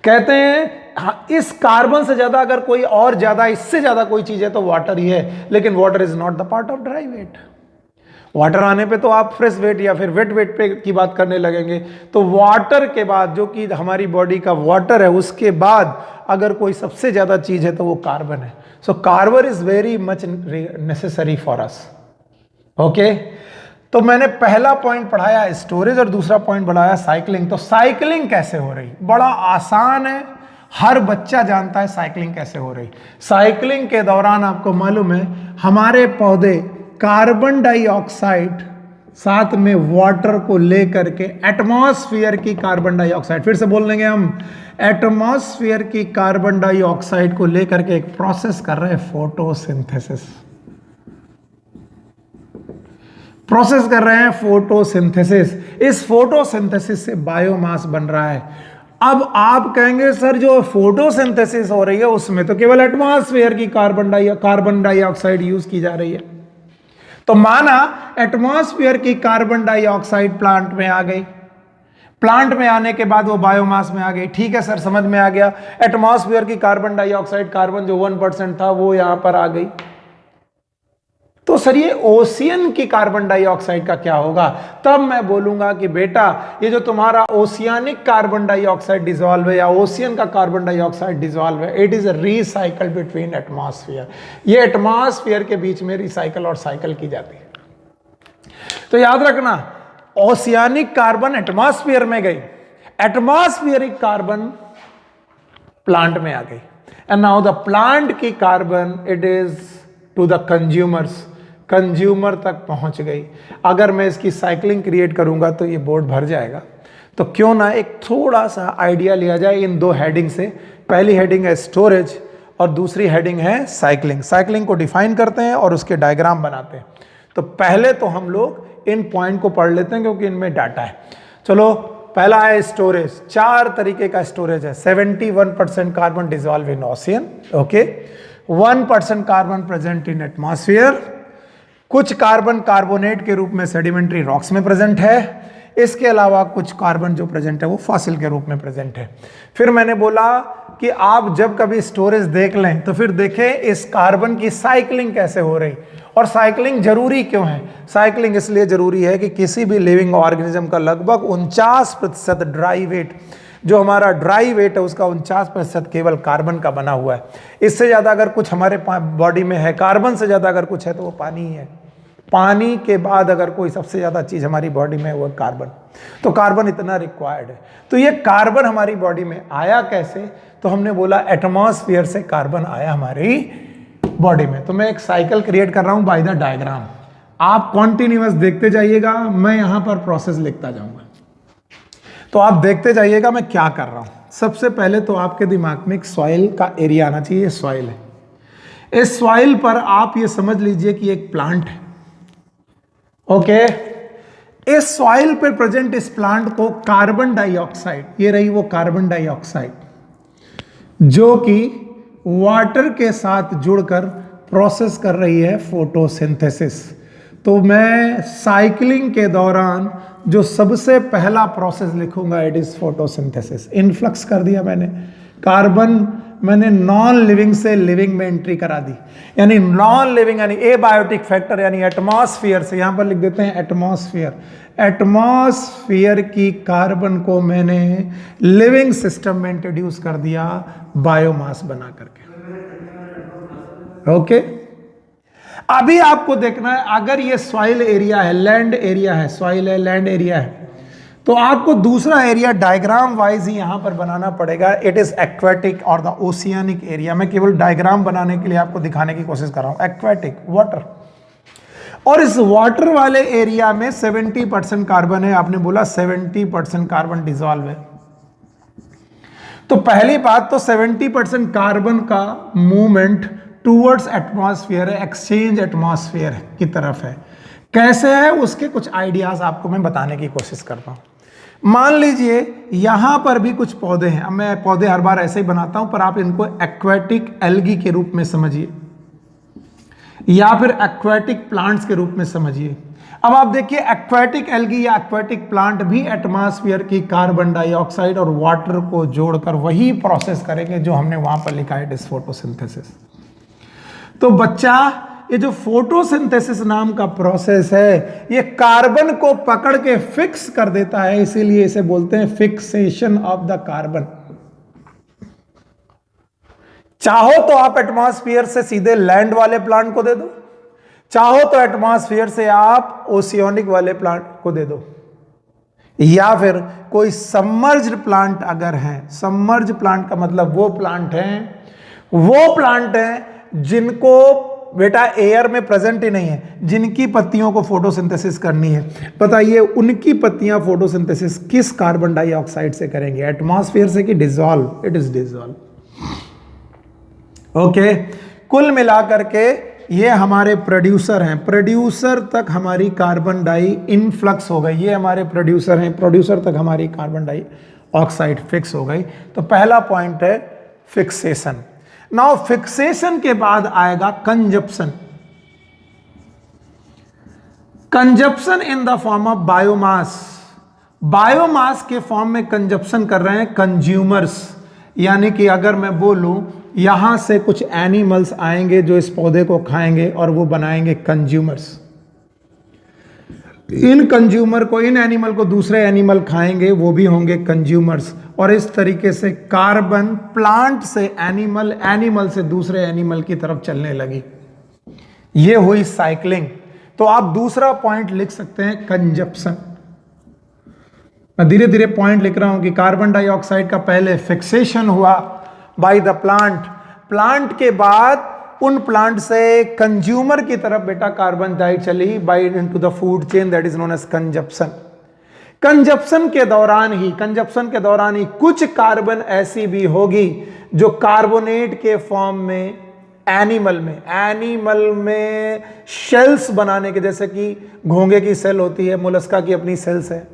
S1: कहते हैं हाँ, इस कार्बन से ज्यादा अगर कोई और ज्यादा, इससे ज्यादा कोई चीज है तो वाटर ही है, लेकिन water is not the part of dry weight. Water आने पे तो आप फ्रेश वेट या फिर वेट वेट पे की बात करने लगेंगे। तो वाटर के बाद, जो कि हमारी बॉडी का वाटर है, उसके बाद अगर कोई सबसे ज्यादा चीज है तो वो कार्बन है। सो carbon is very much necessary for us. Okay, तो मैंने पहला पॉइंट पढ़ाया स्टोरेज और दूसरा पॉइंट बढ़ाया साइक्लिंग। तो साइक्लिंग कैसे हो रही? बड़ा आसान है, हर बच्चा जानता है साइक्लिंग कैसे हो रही। साइक्लिंग के दौरान आपको मालूम है हमारे पौधे कार्बन डाइऑक्साइड साथ में वाटर को लेकर के एटमॉस्फेयर की कार्बन डाइऑक्साइड, फिर से बोल देंगे हम, एटमॉस्फेयर की कार्बन डाइऑक्साइड को लेकर के एक प्रोसेस कर रहे हैं, फोटोसिंथेसिस। प्रोसेस कर रहे हैं फोटोसिंथेसिस। इस फोटोसिंथेसिस से बायोमास बन रहा है। अब आप कहेंगे सर जो फोटोसिंथेसिस हो रही है उसमें तो केवल एटमॉस्फेयर की कार्बन डाइऑक्साइड यूज की जा रही है। तो माना एटमॉस्फेयर की कार्बन डाइऑक्साइड प्लांट में आ गई, प्लांट में आने के बाद वो बायोमास में आ गई। ठीक है सर, समझ में आ गया। एटमॉस्फेयर की कार्बन डाइऑक्साइड, कार्बन जो 1% था वो यहां पर आ गई। तो सर ये ओशियन की कार्बन डाइऑक्साइड का क्या होगा? तब मैं बोलूंगा कि बेटा ये जो तुम्हारा ओशियानिक कार्बन डाइऑक्साइड डिजॉल्व है या ओशियन का कार्बन डाइऑक्साइड डिजॉल्व है, it is recycle between atmosphere. ये एटमॉस्फेयर के बीच में रिसाइकल और साइकिल की जाती है। तो याद रखना, ओशियानिक कार्बन एटमॉस्फेयर में गई, एटमॉस्फेयरिक कार्बन प्लांट में आ गई, एंड नाउ द प्लांट की carbon it is to the consumers, consumer तक पहुंच गई। अगर मैं इसकी साइक्लिंग क्रिएट करूंगा तो ये बोर्ड भर जाएगा। तो क्यों ना एक थोड़ा सा आइडिया लिया जाए इन दो हेडिंग से। पहली हेडिंग है स्टोरेज और दूसरी हेडिंग है साइक्लिंग। साइक्लिंग को डिफाइन करते हैं और उसके डायग्राम बनाते हैं। तो पहले तो हम लोग इन पॉइंट को पढ़ लेते हैं क्योंकि इनमें डाटा है। चलो, पहला है स्टोरेज। 4 तरीके का स्टोरेज है। 71% carbon dissolve in ocean, okay, 1% carbon present in atmosphere, कुछ कार्बन कार्बोनेट के रूप में सेडिमेंट्री रॉक्स में प्रेजेंट है, इसके अलावा कुछ कार्बन जो प्रेजेंट है वो फॉसिल के रूप में प्रेजेंट है। फिर मैंने बोला कि आप जब कभी स्टोरेज देख लें तो फिर देखें इस कार्बन की साइक्लिंग कैसे हो रही। और साइक्लिंग जरूरी क्यों है? साइक्लिंग इसलिए जरूरी है कि किसी भी लिविंग ऑर्गेनिज्म का लगभग 49% ड्राई वेट, जो हमारा ड्राई वेट है उसका 49% केवल कार्बन का बना हुआ है। इससे ज्यादा अगर कुछ हमारे बॉडी में है, कार्बन से ज्यादा अगर कुछ है तो वो पानी ही है। पानी के बाद अगर कोई सबसे ज़्यादा चीज़ हमारी बॉडी में है वो कार्बन, तो कार्बन इतना रिक्वायर्ड है। तो ये कार्बन हमारी बॉडी में आया कैसे, तो हमने बोला एटमॉस्फेयर से कार्बन आया हमारी बॉडी में। तो मैं एक साइकिल क्रिएट कर रहा हूं बाय द डायग्राम, आप कॉन्टिन्यूअस देखते जाइएगा, मैं यहां पर प्रोसेस लिखता जाऊंगा, तो आप देखते जाइएगा मैं क्या कर रहा हूं। सबसे पहले तो आपके दिमाग में एक सॉइल का एरिया आना चाहिए, सॉइल है। इस सॉइल पर आप ये समझ लीजिए कि एक प्लांट है, ओके। इस सॉइल पर प्रेजेंट इस प्लांट को कार्बन डाइऑक्साइड, ये रही वो कार्बन डाइऑक्साइड जो कि वाटर के साथ जुड़कर प्रोसेस कर रही है फोटोसिंथेसिस। तो मैं साइकिलिंग के दौरान जो सबसे पहला प्रोसेस लिखूंगा इट इज फोटोसिंथेसिस। इनफ्लक्स कर दिया मैंने, कार्बन मैंने नॉन लिविंग से लिविंग में एंट्री करा दी, यानी नॉन लिविंग यानी एबायोटिक फैक्टर यानी एटमॉस्फेयर से, यहां पर लिख देते हैं एटमॉस्फेयर, एटमॉस्फेयर की कार्बन को मैंने लिविंग सिस्टम में इंट्रोड्यूस कर दिया बायोमास बना करके, ओके। अभी आपको देखना है अगर ये सॉइल एरिया है, लैंड एरिया है, सॉइल है, लैंड एरिया है, तो आपको दूसरा एरिया डायग्राम वाइज ही यहां पर बनाना पड़ेगा। इट इज एक्वेटिक और द ओशियनिक एरिया। मैं केवल डायग्राम बनाने के लिए आपको दिखाने की कोशिश कर रहा हूं। एक्वेटिक वाटर, और इस वाटर वाले एरिया में 70% कार्बन है। आपने बोला 70% कार्बन डिसॉल्व है, तो पहली बात तो 70% कार्बन का मूवमेंट टूवर्ड्स एटमॉस्फेयर है, एक्सचेंज एटमॉस्फेयर की तरफ है। कैसे है उसके कुछ आइडियाज आपको मैं बताने की कोशिश करता हूं। मान लीजिए यहां पर भी कुछ पौधे हैं, अब मैं पौधे हर बार ऐसे ही बनाता हूं, पर आप इनको एक्वेटिक एल्गी के रूप में समझिए या फिर एक्वेटिक प्लांट्स के रूप में समझिए। अब आप देखिए एक्वेटिक एल्गी या एक्वेटिक प्लांट भी एटमॉस्फेयर की कार्बन डाइऑक्साइड और वाटर को जोड़कर वही प्रोसेस करेंगे जो हमने वहां पर लिखा है, इट इज फोटोसिंथेसिस। तो बच्चा ये जो फोटोसिंथेसिस नाम का प्रोसेस है ये कार्बन को पकड़ के फिक्स कर देता है, इसीलिए इसे बोलते हैं फिक्सेशन ऑफ द कार्बन। चाहो तो आप एटमॉस्फेयर से सीधे लैंड वाले प्लांट को दे दो, चाहो तो एटमॉस्फेयर से आप ओशियनिक वाले प्लांट को दे दो, या फिर कोई सबमर्ज्ड प्लांट अगर है, सबमर्ज प्लांट का मतलब वो प्लांट हैं जिनको बेटा एयर में प्रेजेंट ही नहीं है, जिनकी पत्तियों को फोटोसिंथेसिस करनी है। बताइए उनकी पत्तियां फोटोसिंथेसिस किस कार्बन डाइऑक्साइड से करेंगे, एटमॉस्फेयर से कि dissolve? It is dissolve, okay. कुल मिलाकर के ये हमारे प्रोड्यूसर हैं, प्रोड्यूसर तक हमारी कार्बन डाई इनफ्लक्स हो गई, ये हमारे प्रोड्यूसर हैं, प्रोड्यूसर तक हमारी कार्बन डाई ऑक्साइड फिक्स हो गई। तो पहला पॉइंट है फिक्सेशन। नाउ फिक्सेशन के बाद आएगा consumption. Consumption in the form of biomass, biomass के फॉर्म में कंजप्शन कर रहे हैं कंज्यूमर्स, यानी कि अगर मैं बोलूं यहां से कुछ एनिमल्स आएंगे जो इस पौधे को खाएंगे और वो बनाएंगे कंज्यूमर्स। इन कंज्यूमर को, इन एनिमल को दूसरे एनिमल खाएंगे, वो भी होंगे कंज्यूमर्स। और इस तरीके से कार्बन प्लांट से एनिमल, एनिमल से दूसरे एनिमल की तरफ चलने लगी। ये हुई साइक्लिंग। तो आप दूसरा पॉइंट लिख सकते हैं कंजप्शन। मैं धीरे धीरे पॉइंट लिख रहा हूं कि कार्बन डाइऑक्साइड का पहले फिक्सेशन हुआ बाय द प्लांट, प्लांट के बाद उन प्लांट से कंज्यूमर की तरफ बेटा कार्बन डाइऑक्साइड चली by into the food chain, that is known as consumption. Consumption के दौरान ही कुछ कार्बन ऐसी भी होगी जो कार्बोनेट के फॉर्म में एनिमल में शेल्स बनाने के, जैसे कि घोंगे की सेल होती है, मोलस्का की अपनी सेल्स है,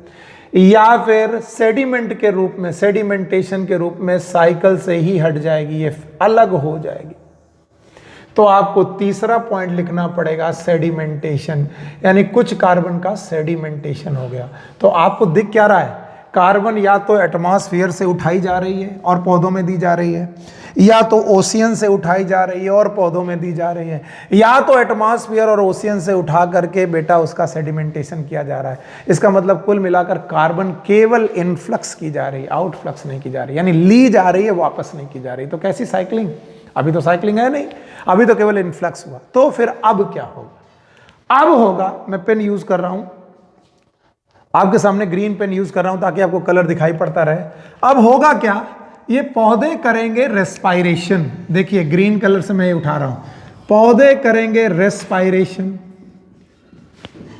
S1: या फिर सेडिमेंट के रूप में, सेडिमेंटेशन के रूप में साइकिल से ही हट जाएगी, ये अलग हो जाएगी। तो आपको तीसरा पॉइंट लिखना पड़ेगा सेडिमेंटेशन, यानी कुछ कार्बन का सेडिमेंटेशन हो गया। तो आपको दिख क्या रहा है, कार्बन या तो एटमॉस्फेयर से उठाई जा रही है और पौधों में दी जा रही है, या तो ओशियन से उठाई जा रही है और पौधों में दी जा रही है, या तो एटमॉस्फेयर और ओशियन से उठा करके बेटा उसका सेडिमेंटेशन किया जा रहा है। इसका मतलब कुल मिलाकर कार्बन केवल इनफ्लक्स की जा रही है, आउटफ्लक्स नहीं की जा रही, यानी ली जा रही है, वापस नहीं की जा रही। तो कैसी साइक्लिंग? अभी तो साइक्लिंग है नहीं, अभी तो केवल इनफ्लक्स हुआ। तो फिर अब क्या होगा? अब होगा, मैं पेन यूज कर रहा हूं, आपके सामने ग्रीन पेन यूज कर रहा हूं ताकि आपको कलर दिखाई पड़ता रहे। अब होगा क्या, ये पौधे करेंगे रेस्पायरेशन। देखिए ग्रीन कलर से मैं ये उठा रहा हूं, पौधे करेंगे रेस्पायरेशन।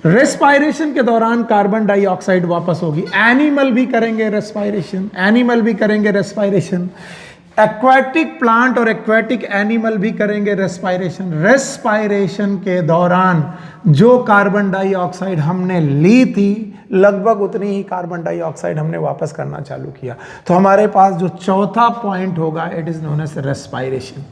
S1: रेस्पायरेशन के दौरान कार्बन डाइऑक्साइड वापस होगी। एनिमल भी करेंगे रेस्पायरेशन, एनिमल भी करेंगे रेस्पायरेशन। एक्वाटिक प्लांट और एक्वाटिक एनिमल भी करेंगे रेस्पायरेशन। रेस्पायरेशन के दौरान जो कार्बन डाइऑक्साइड हमने ली थी, लगभग उतनी ही कार्बन डाइऑक्साइड हमने वापस करना चालू किया। तो हमारे पास जो चौथा पॉइंट होगा, it is known as respiration.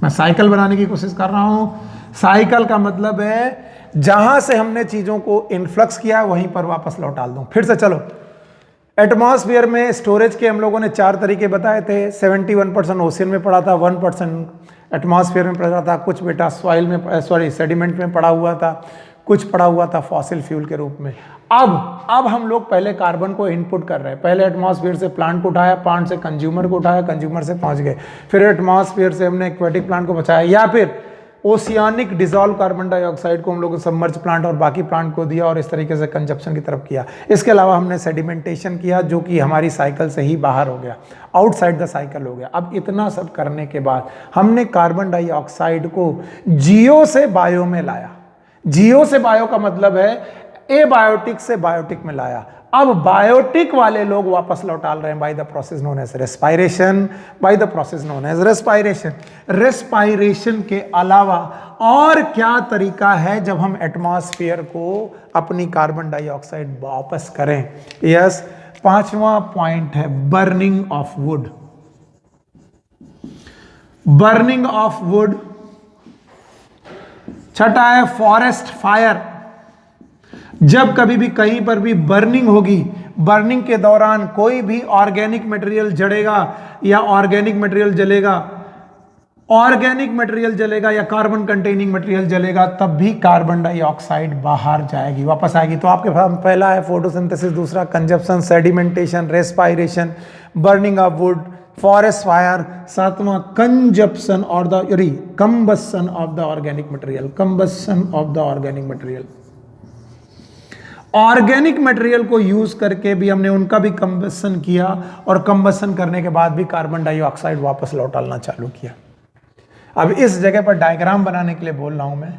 S1: मैं साइकिल बनाने की कोशिश कर रहा हूं। साइकिल का मतलब है जहां से हमने चीजों को इनफ्लक्स किया वहीं पर वापस लौटा दूं। फिर से चलो, एटमॉस्फेयर में स्टोरेज के हम लोगों ने 4 तरीके बताए थे। 71% ओशियन में पड़ा था, 1% एटमॉस्फेयर में पड़ा था, कुछ बेटा सॉइल में, सॉरी सेडिमेंट में पड़ा हुआ था, कुछ पड़ा हुआ था फॉसिल फ्यूल के रूप में। अब हम लोग पहले कार्बन को इनपुट कर रहे हैं। पहले एटमॉस्फेयर से प्लांट को उठाया, प्लांट से कंज्यूमर को उठाया, कंज्यूमर से पहुंच गए, फिर एटमॉस्फेयर से हमने एक्वेटिक प्लांट को बचाया, या फिर ओशियानिक डिजॉल्व कार्बन डाइऑक्साइड को हम लोग सबमर्ज प्लांट और बाकी प्लांट को दिया, और इस तरीके से कंजप्शन की तरफ किया। इसके अलावा हमने सेडिमेंटेशन किया, जो कि हमारी साइकिल से ही बाहर हो गया, आउटसाइड द साइकिल हो गया। अब इतना सब करने के बाद हमने कार्बन डाइऑक्साइड को जियो से बायो में लाया। जियो से बायो का मतलब है एबायोटिक से बायोटिक में लाया। अब बायोटिक वाले लोग वापस लौटा रहे हैं by the process known as respiration, by the process known as respiration. Respiration के अलावा और क्या तरीका है जब हम एटमॉस्फेयर को अपनी कार्बन डाइऑक्साइड वापस करें? यस, 5वां पॉइंट है burning of would. Burning of would. छठा है फॉरेस्ट फायर। जब कभी भी कहीं पर भी बर्निंग होगी, बर्निंग के दौरान कोई भी ऑर्गेनिक मटेरियल जड़ेगा या ऑर्गेनिक मटेरियल जलेगा, ऑर्गेनिक मटेरियल जलेगा या कार्बन कंटेनिंग मटेरियल जलेगा, तब भी कार्बन डाइऑक्साइड बाहर जाएगी, वापस आएगी। तो आपके पास पहला है फोटोसिंथेसिस, दूसरा consumption, sedimentation, respiration, burning of wood, forest fire, 7वां कंजप्शन और the combustion of the organic material, combustion of the organic material. Organic material को यूज करके भी हमने उनका भी कंबशन किया, और कंबशन करने के बाद भी कार्बन डाइऑक्साइड वापस लौटाना चालू किया। अब इस जगह पर डायग्राम बनाने के लिए बोल रहा हूं मैं।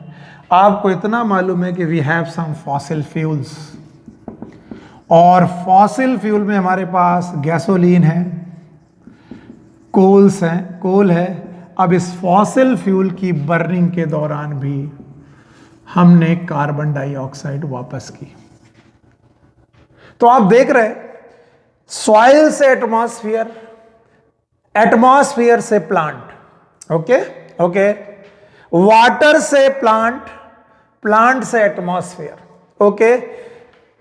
S1: आपको इतना मालूम है कि we have some fossil fuels, और फॉसिल फ्यूल में हमारे पास गैसोलीन है, कोल्स हैं, कोल है। अब इस फॉसिल फ्यूल की बर्निंग के दौरान भी हमने कार्बन डाइऑक्साइड वापस की। तो आप देख रहे हैं, सॉइल से एटमॉस्फेयर, एटमॉस्फेयर से प्लांट, ओके ओके, वाटर से प्लांट, प्लांट से एटमॉस्फेयर, ओके,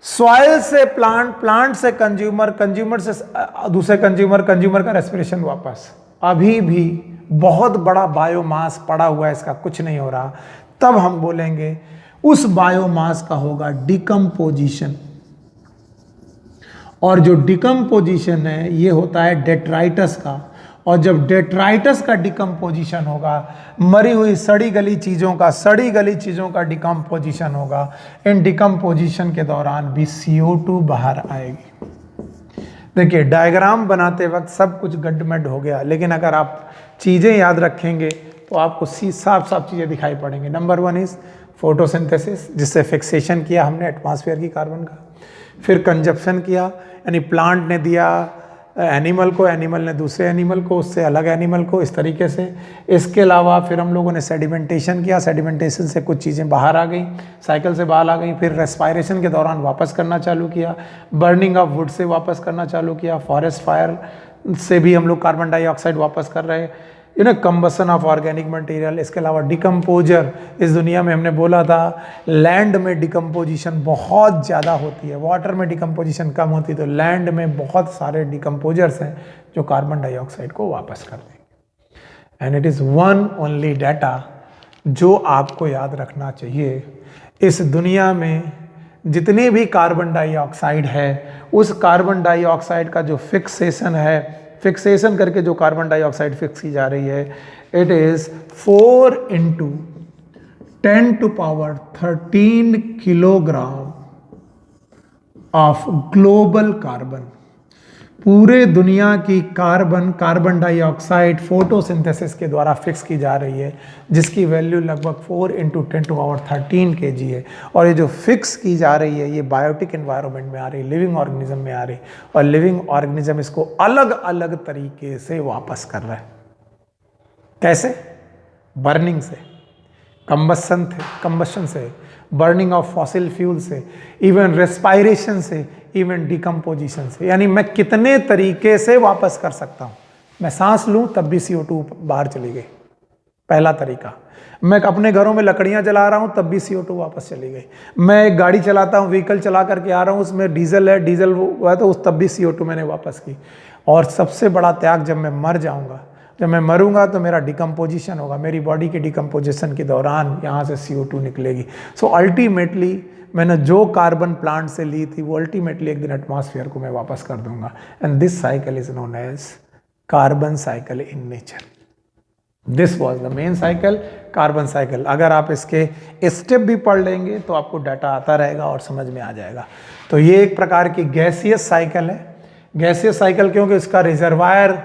S1: सॉइल से प्लांट, प्लांट से कंज्यूमर, कंज्यूमर से दूसरे कंज्यूमर, कंज्यूमर का रेस्पिरेशन वापस। अभी भी बहुत बड़ा बायोमास पड़ा हुआ है, इसका कुछ नहीं हो रहा। तब हम बोलेंगे उस बायोमास का होगा डिकम्पोजिशन, और जो डिकम्पोजिशन है ये होता है डेट्राइटस का। और जब डेट्राइटस का डिकम्पोजिशन होगा, मरी हुई सड़ी गली चीज़ों का डिकम्पोजिशन होगा। इन डिकम्पोजिशन के दौरान भी CO2 बाहर आएगी। देखिए डायग्राम बनाते वक्त सब कुछ गड्ढमड हो गया, लेकिन अगर आप चीज़ें याद रखेंगे तो आपको साफ साफ चीज़ें दिखाई पड़ेंगी। नंबर 1 इज फोटोसिंथेसिस, जिससे फिक्सेशन किया हमने एटमॉस्फेयर की कार्बन का। फिर कंजप्शन किया, यानी प्लांट ने दिया एनिमल को, एनिमल ने दूसरे एनिमल को, उससे अलग एनिमल को, इस तरीके से। इसके अलावा फिर हम लोगों ने सेडिमेंटेशन किया, सेडिमेंटेशन से कुछ चीज़ें बाहर आ गई, साइकिल से बाहर आ गई। फिर रेस्पायरेशन के दौरान वापस करना चालू किया, बर्निंग ऑफ वुड से वापस करना चालू किया, फॉरेस्ट फायर से भी हम लोग कार्बन डाइऑक्साइड वापस कर रहे हैं, कंबसन ऑफ ऑर्गेनिक मटेरियल। इसके अलावा डिकम्पोजर, इस दुनिया में हमने बोला था लैंड में डिकम्पोजिशन बहुत ज़्यादा होती है, वाटर में डिकम्पोजिशन कम होती है, तो लैंड में बहुत सारे डिकम्पोजर्स हैं जो कार्बन डाइऑक्साइड को वापस कर देंगे। And it is one only data जो आपको याद रखना चाहिए। इस दुनिया में जितनी भी कार्बन डाइऑक्साइड है, उस कार्बन डाइऑक्साइड का जो फिक्सेशन है, फिक्सेशन करके जो कार्बन डाइऑक्साइड फिक्स की जा रही है, it is 4 × 10⁻13 kilogram of global carbon, पूरे दुनिया की कार्बन डाइऑक्साइड फोटोसिंथेसिस के द्वारा फिक्स की जा रही है, जिसकी वैल्यू लगभग 4 × 10⁻13 kg है। और ये जो फिक्स की जा रही है ये बायोटिक एनवायरनमेंट में आ रही है, लिविंग ऑर्गेनिज्म में आ रही है, और लिविंग ऑर्गेनिज्म इसको अलग अलग तरीके से वापस कर रहा है। कैसे? बर्निंग से, कंबशन से, बर्निंग ऑफ फॉसिल फ्यूल से, इवन रेस्पायरेशन से, इवन डिकम्पोजिशन से। यानी मैं कितने तरीके से वापस कर सकता हूं। मैं सांस लूं तब भी CO2 बाहर चली गई, पहला तरीका। मैं अपने घरों में लकड़ियां जला रहा हूं तब भी CO2 वापस चली गई। मैं एक गाड़ी चलाता हूं, व्हीकल चला करके आ रहा हूं, उसमें डीजल है, डीजल हुआ तो उस तब भी CO2 मैंने वापस की। और सबसे बड़ा त्याग जब मैं मर जाऊंगा, जब मैं मरूंगा तो मेरा डिकम्पोजिशन होगा, मेरी बॉडी के डिकम्पोजिशन के दौरान यहाँ से CO2 निकलेगी। सो अल्टीमेटली मैंने जो कार्बन प्लांट से ली थी वो अल्टीमेटली एक दिन एटमॉस्फेयर को मैं वापस कर दूंगा। And this cycle is known as carbon cycle in nature. This was the main cycle, carbon cycle. अगर आप इसके स्टेप भी पढ़ लेंगे तो आपको डाटा आता रहेगा और समझ में आ जाएगा। तो ये एक प्रकार की गैसियस साइकिल है। गैसियस साइकिल क्योंकि इसका रिजर्वायर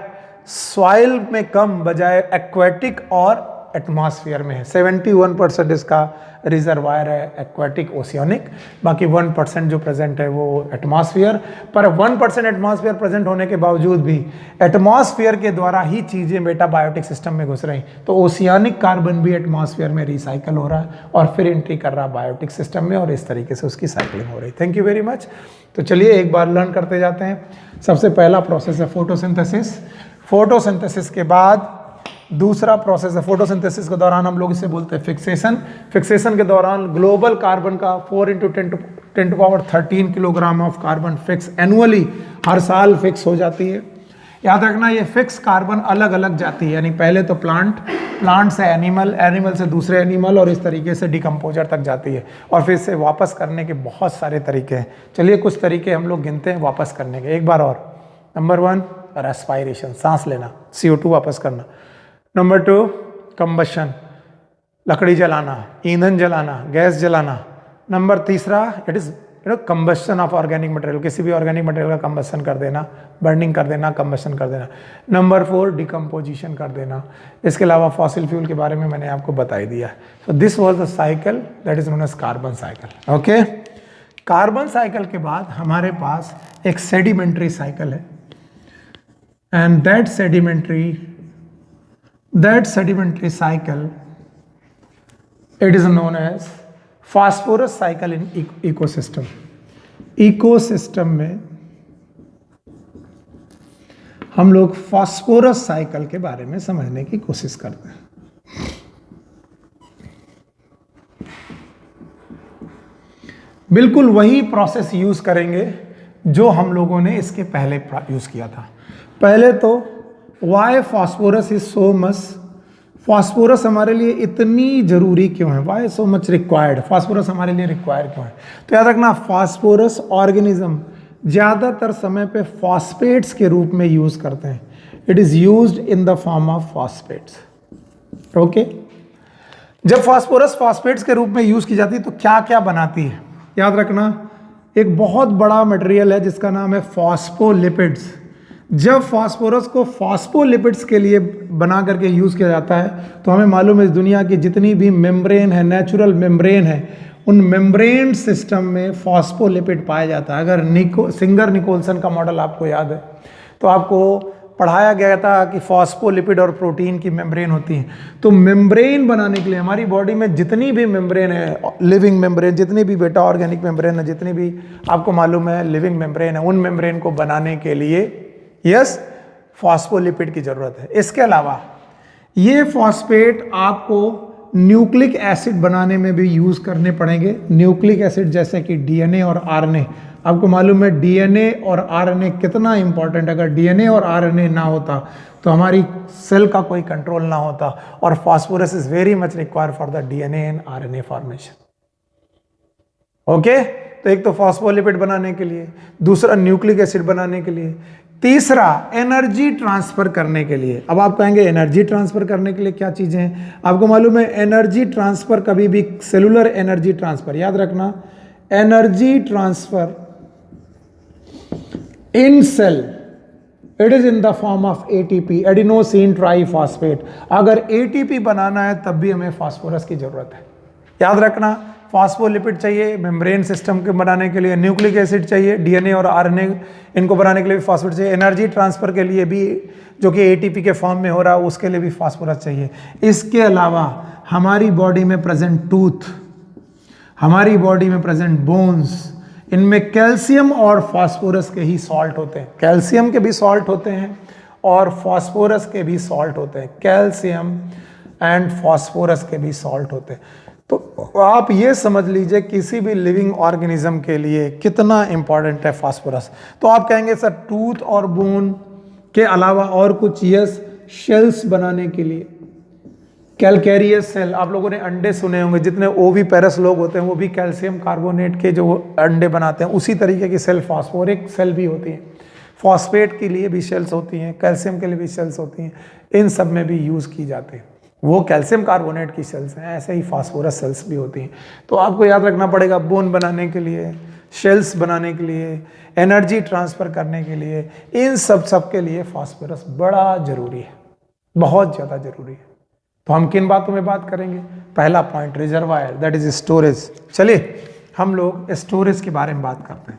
S1: सॉइल में कम बजाय एक्वेटिक और एटमॉस्फेयर में है। 71% इसका रिजर्वायर है एक्वेटिक ओशियनिक, बाकी 1% जो प्रेजेंट है वो एटमॉस्फेयर। पर 1% एटमॉस्फेयर प्रेजेंट होने के बावजूद भी एटमॉस्फेयर के द्वारा ही चीज़ें बेटा बायोटिक सिस्टम में घुस रही। तो ओशियनिक कार्बन भी एटमॉस्फेयर में रिसाइकल हो रहा है और फिर एंट्री कर रहा है बायोटिक सिस्टम में, और इस तरीके से उसकी साइकिलिंग हो रही। Thank you very much. तो चलिए एक बार लर्न करते जाते हैं। सबसे पहला प्रोसेस है फोटोसिंथेसिस। फोटोसिंथेसिस के बाद दूसरा प्रोसेस है, फोटोसिंथेसिस के दौरान हम लोग इसे बोलते हैं फिक्सेशन। फिक्सेशन के दौरान ग्लोबल कार्बन का 4 × 10⁻13 kilogram of carbon fix annually, हर साल फिक्स हो जाती है। याद रखना ये फिक्स कार्बन अलग अलग जाती है, यानी पहले तो प्लांट से एनिमल, एनिमल से दूसरे एनिमल, और इस तरीके से डिकम्पोजर तक जाती है। और फिर से वापस करने के बहुत सारे तरीके हैं। चलिए कुछ तरीके हम लोग गिनते हैं वापस करने के, एक बार और। नंबर 1 रेस्पायरेशन, सांस लेना, CO2 वापस करना। नंबर 2 कंबशन, लकड़ी जलाना, ईंधन जलाना, गैस जलाना। Number 3 it is combustion of organic material, किसी भी ऑर्गेनिक मटेरियल का कंबशन कर देना, बर्निंग कर देना, कंबशन कर देना। नंबर 4 डिकम्पोजिशन कर देना। इसके अलावा फॉसिल फ्यूल के बारे में मैंने आपको बता ही दिया। So this was the cycle that is known as carbon cycle. Okay, carbon cycle के बाद हमारे पास एक सेडिमेंट्री साइकिल है, and that sedimentary cycle, it is known as phosphorus cycle in ecosystem. Ecosystem में हम लोग फास्फोरस साइकिल के बारे में समझने की कोशिश करते हैं। बिल्कुल वही प्रोसेस यूज करेंगे जो हम लोगों ने इसके पहले यूज किया था। पहले तो why phosphorus is so much, phosphorus हमारे लिए इतनी जरूरी क्यों है, why so much required, phosphorus हमारे लिए रिक्वायर्ड क्यों है। तो याद रखना फॉस्फोरस ऑर्गेनिज्म ज़्यादातर समय पे फॉस्फेट्स के रूप में यूज करते हैं। It is used in the form of phosphates. Okay, जब फॉस्फोरस फॉस्फेट्स के रूप में यूज की जाती है तो क्या क्या बनाती है, याद रखना एक बहुत बड़ा मटेरियल है जिसका नाम है फॉस्फोलिपिड्स। जब फास्फोरस को फॉस्फोलिपिड्स के लिए बना करके यूज़ किया जाता है तो हमें मालूम है इस दुनिया की जितनी भी मेम्ब्रेन है, नेचुरल मेम्ब्रेन है, उन मेम्ब्रेन सिस्टम में फॉस्फोलिपिड पाया जाता है। अगर सिंगर निकोलसन का मॉडल आपको याद है तो आपको पढ़ाया गया था कि फॉस्फोलिपिड और प्रोटीन की मेम्ब्रेन होती है। तो मेम्ब्रेन बनाने के लिए हमारी बॉडी में जितनी भी मेम्ब्रेन है, लिविंग मेम्ब्रेन, जितनी भी बेटा ऑर्गेनिक मेम्ब्रेन है, जितनी भी आपको मालूम है लिविंग मेम्ब्रेन है, उन मेम्ब्रेन को बनाने के लिए यस फॉस्फोलिपिड की जरूरत है। इसके अलावा ये फॉस्फेट आपको न्यूक्लिक एसिड बनाने में भी यूज करने पड़ेंगे। न्यूक्लिक एसिड जैसे कि डीएनए और आरएनए, आपको मालूम है डीएनए और आरएनए कितना इंपॉर्टेंट। अगर डीएनए और आरएनए ना होता तो हमारी सेल का कोई कंट्रोल ना होता, और phosphorus is very much required for the DNA and RNA formation. Okay, तो एक तो फॉस्फोलिपिड बनाने के लिए, दूसरा न्यूक्लिक एसिड बनाने के लिए। तीसरा, एनर्जी ट्रांसफर करने के लिए। अब आप कहेंगे एनर्जी ट्रांसफर करने के लिए क्या चीजें हैं? आपको मालूम है एनर्जी ट्रांसफर कभी भी सेलुलर एनर्जी ट्रांसफर, याद रखना, energy transfer in cell it is in the form of ATP, adenosine triphosphate. अगर एटीपी बनाना है तब भी हमें फास्फोरस की जरूरत है। याद रखना, फास्फोलिपिड चाहिए मेम्ब्रेन सिस्टम के बनाने के लिए, न्यूक्लिक एसिड चाहिए, डीएनए और आरएनए इनको बनाने के लिए भी फास्फोरस चाहिए, एनर्जी ट्रांसफर के लिए भी जो कि एटीपी के फॉर्म में हो रहा है उसके लिए भी फास्फोरस चाहिए। इसके अलावा हमारी बॉडी में प्रेजेंट टूथ, हमारी बॉडी में प्रेजेंट बोन्स, इनमें कैल्शियम और फास्फोरस के ही सॉल्ट होते हैं। कैल्शियम के भी सॉल्ट होते हैं और फास्फोरस के भी सॉल्ट होते हैं, कैल्शियम एंड फास्फोरस के भी सॉल्ट होते हैं। तो आप ये समझ लीजिए किसी भी लिविंग ऑर्गेनिज्म के लिए कितना इंपॉर्टेंट है फास्फोरस। तो आप कहेंगे सर टूथ और बोन के अलावा और कुछ? यस, शेल्स बनाने के लिए, कैलकेरियस सेल, आप लोगों ने अंडे सुने होंगे, जितने ओवीपेरस लोग होते हैं वो भी कैल्शियम कार्बोनेट के जो अंडे बनाते हैं उसी तरीके की सेल फास्फोरिक सेल भी होती हैं। फॉस्फेट के लिए भी सेल्स होती हैं, कैल्शियम के लिए भी सेल्स होती हैं, इन सब में भी यूज़ की जाती है। वो कैल्शियम कार्बोनेट की सेल्स हैं, ऐसे ही फास्फोरस सेल्स भी होती हैं। तो आपको याद रखना पड़ेगा बोन बनाने के लिए, शेल्स बनाने के लिए, एनर्जी ट्रांसफ़र करने के लिए, इन सब के लिए फास्फोरस बड़ा जरूरी है, बहुत ज़्यादा जरूरी है। तो हम किन बातों में बात करेंगे? पहला point reservoir, that is storage. चलिए हम लोग स्टोरेज के बारे में बात करते हैं।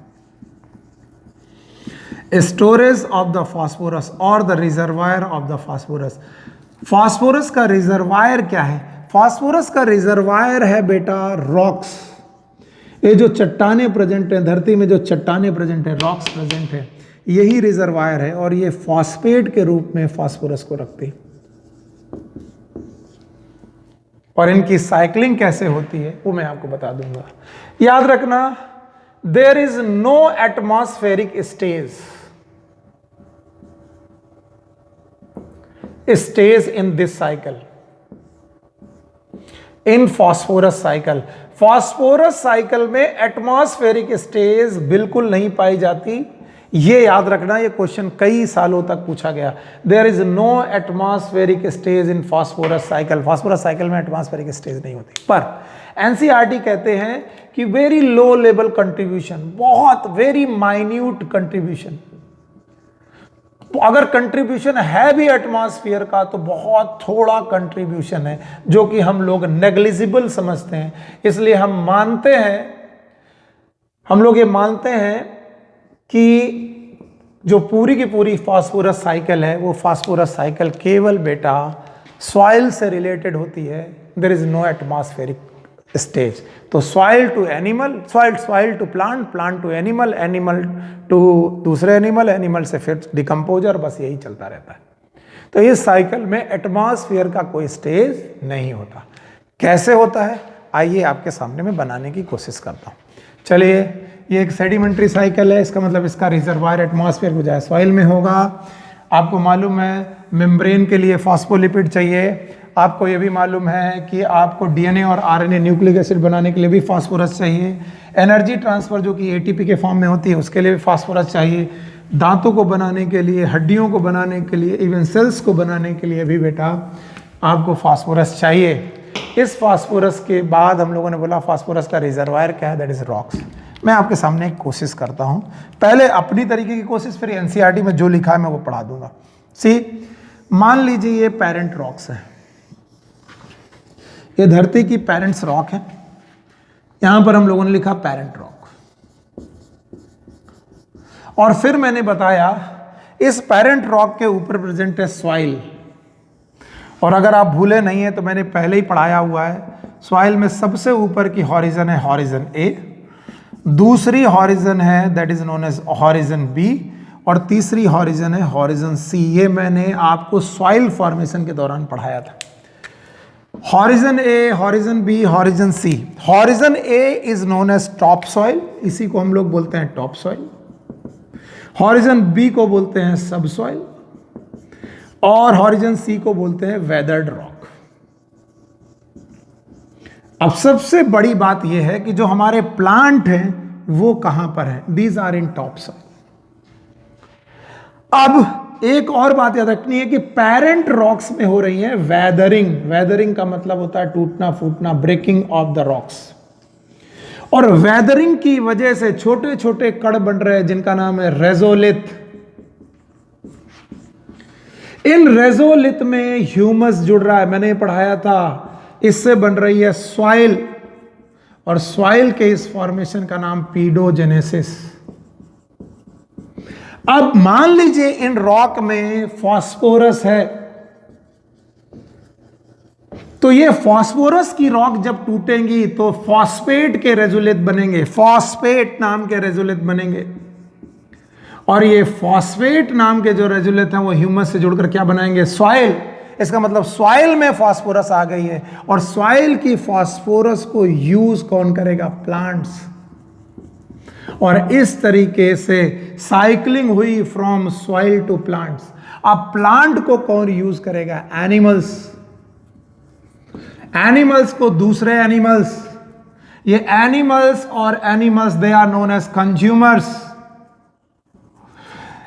S1: स्टोरेज ऑफ द फास्फोरस और the reservoir of the phosphorus. Phosphorus का रिजर्वायर क्या है? फास्फोरस का रिजर्वायर है बेटा रॉक्स। ये जो चट्टाने प्रेजेंट है धरती में, जो चट्टाने प्रेजेंट है, रॉक्स प्रेजेंट है, यही रिजर्वायर है और ये फॉस्फेट के रूप में फास्फोरस को रखती है। और इनकी साइक्लिंग कैसे होती है वो मैं आपको बता दूंगा। याद रखना, there is no atmospheric stage in this cycle, in phosphorus cycle. Phosphorus cycle में एटमॉस्फेरिक स्टेज बिल्कुल नहीं पाई जाती। ये याद रखना, ये क्वेश्चन कई सालों तक पूछा गया। There is no atmospheric stage in phosphorus cycle. Phosphorus cycle में एटमॉस्फेरिक स्टेज नहीं होती। पर एनसीईआरटी कहते हैं कि वेरी लो लेवल कंट्रीब्यूशन, बहुत वेरी माइन्यूट कंट्रीब्यूशन। तो अगर कंट्रीब्यूशन है भी एटमॉस्फेयर का तो बहुत थोड़ा कंट्रीब्यूशन है, जो कि हम लोग नेग्लिजिबल समझते हैं। इसलिए हम लोग ये मानते हैं कि जो पूरी की पूरी फास्फोरस साइकिल है वो फास्फोरस साइकिल केवल बेटा सॉइल से रिलेटेड होती है। There is no atmospheric stage. तो soil to animal, soil to plant, plant to animal, animal to दूसरे एनिमल, एनिमल से फिर डिकम्पोजर, बस यही चलता रहता है। तो इस साइकिल में एटमॉस्फेयर का कोई स्टेज नहीं होता। कैसे होता है आइए आपके सामने मैं बनाने की कोशिश करता हूँ। चलिए, ये एक सेडिमेंट्री साइकिल है, इसका मतलब इसका रिजर्वायर एटमॉस्फेयर को जाए सॉइल में होगा। आपको मालूम है मेम्ब्रेन के लिए फॉस्फोलिपिड चाहिए। आपको ये भी मालूम है कि आपको डीएनए और आरएनए न्यूक्लिक एसिड बनाने के लिए भी फास्फोरस चाहिए। एनर्जी ट्रांसफर जो कि एटीपी के फॉर्म में होती है उसके लिए भी फास्फोरस चाहिए। दांतों को बनाने के लिए, हड्डियों को बनाने के लिए, इवन सेल्स को बनाने के लिए भी बेटा आपको फास्फोरस चाहिए। इस फास्फोरस के बाद हम लोगों ने बोला फास्फोरस का रिजर्वायर क्या है, दैट इज रॉक्स। मैं आपके सामने एक कोशिश करता हूं, पहले अपनी तरीके की कोशिश, फिर एनसीईआरटी में जो लिखा है मैं वो पढ़ा दूंगा। मान लीजिए ये पेरेंट रॉक्स है, ये धरती की पेरेंट्स रॉक है। यहां पर हम लोगों ने लिखा पेरेंट रॉक, और फिर मैंने बताया इस पेरेंट रॉक के ऊपर प्रेजेंट है सॉइल। और अगर आप भूले नहीं है तो मैंने पहले ही पढ़ाया हुआ है, सॉइल में सबसे ऊपर की हॉरिजन है हॉरिजन ए, दूसरी हॉरिजन है that is known as horizon B, और तीसरी हॉरिजन है हॉरिजन सी। ये मैंने आपको सॉइल फॉर्मेशन के दौरान पढ़ाया था। Horizon A, horizon B, horizon C. Horizon A is known as top soil, इसी को हम लोग बोलते हैं टॉप सॉइल। हॉरिजन बी को बोलते हैं सब सॉइल, और हॉरिजन सी को बोलते हैं वेदर्ड रॉक। अब सबसे बड़ी बात यह है कि जो हमारे प्लांट हैं वो कहां पर हैं, these are in top soil. अब एक और बात याद रखनी है कि पेरेंट रॉक्स में हो रही है वेदरिंग। वेदरिंग का मतलब होता है टूटना फूटना, ब्रेकिंग ऑफ द रॉक्स। और वेदरिंग की वजह से छोटे छोटे कण बन रहे हैं जिनका नाम है रेजोलिथ। इन रेजोलिथ में ह्यूमस जुड़ रहा है, मैंने पढ़ाया था। इससे बन रही है सॉइल, और सॉइल के इस फॉर्मेशन का नाम पीडोजेनेसिस। अब मान लीजिए इन रॉक में फास्फोरस है, तो ये फास्फोरस की रॉक जब टूटेंगी तो फॉस्फेट के रेजोलिथ बनेंगे, फॉस्फेट नाम के रेजोलिथ बनेंगे। और ये फॉस्फेट नाम के जो रेजोलिथ हैं वो ह्यूमस से जुड़कर क्या बनाएंगे, सॉइल। इसका मतलब सॉइल में फास्फोरस आ गई है, और सॉइल की फास्फोरस को यूज कौन करेगा, प्लांट्स। और इस तरीके से साइक्लिंग हुई फ्रॉम सॉइल टू प्लांट्स। अब प्लांट को कौन यूज करेगा, एनिमल्स। एनिमल्स को दूसरे एनिमल्स, ये एनिमल्स और animals they are known as consumers.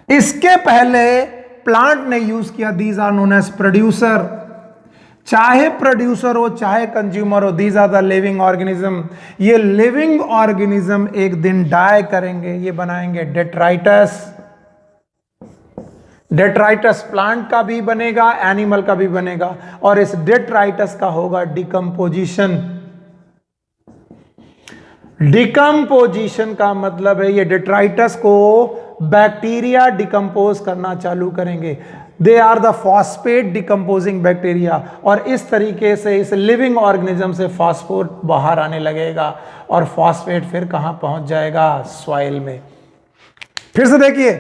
S1: इसके पहले प्लांट ने यूज किया, these are known as producer. चाहे प्रोड्यूसर हो चाहे कंज्यूमर हो, these are the living organism. ये लिविंग ऑर्गेनिज्म एक दिन डाई करेंगे, ये बनाएंगे डेट्राइटस। डेट्राइटस प्लांट का भी बनेगा, एनिमल का भी बनेगा, और इस डेट्राइटस का होगा डिकम्पोजिशन। डिकम्पोजिशन का मतलब है ये डेट्राइटस को बैक्टीरिया डिकम्पोज करना चालू करेंगे। They are the phosphate decomposing bacteria, और इस तरीके से इस लिविंग ऑर्गेनिज्म से फॉस्फेट बाहर आने लगेगा, और फॉस्फेट फिर कहां पहुंच जाएगा, सॉइल में। फिर से देखिए,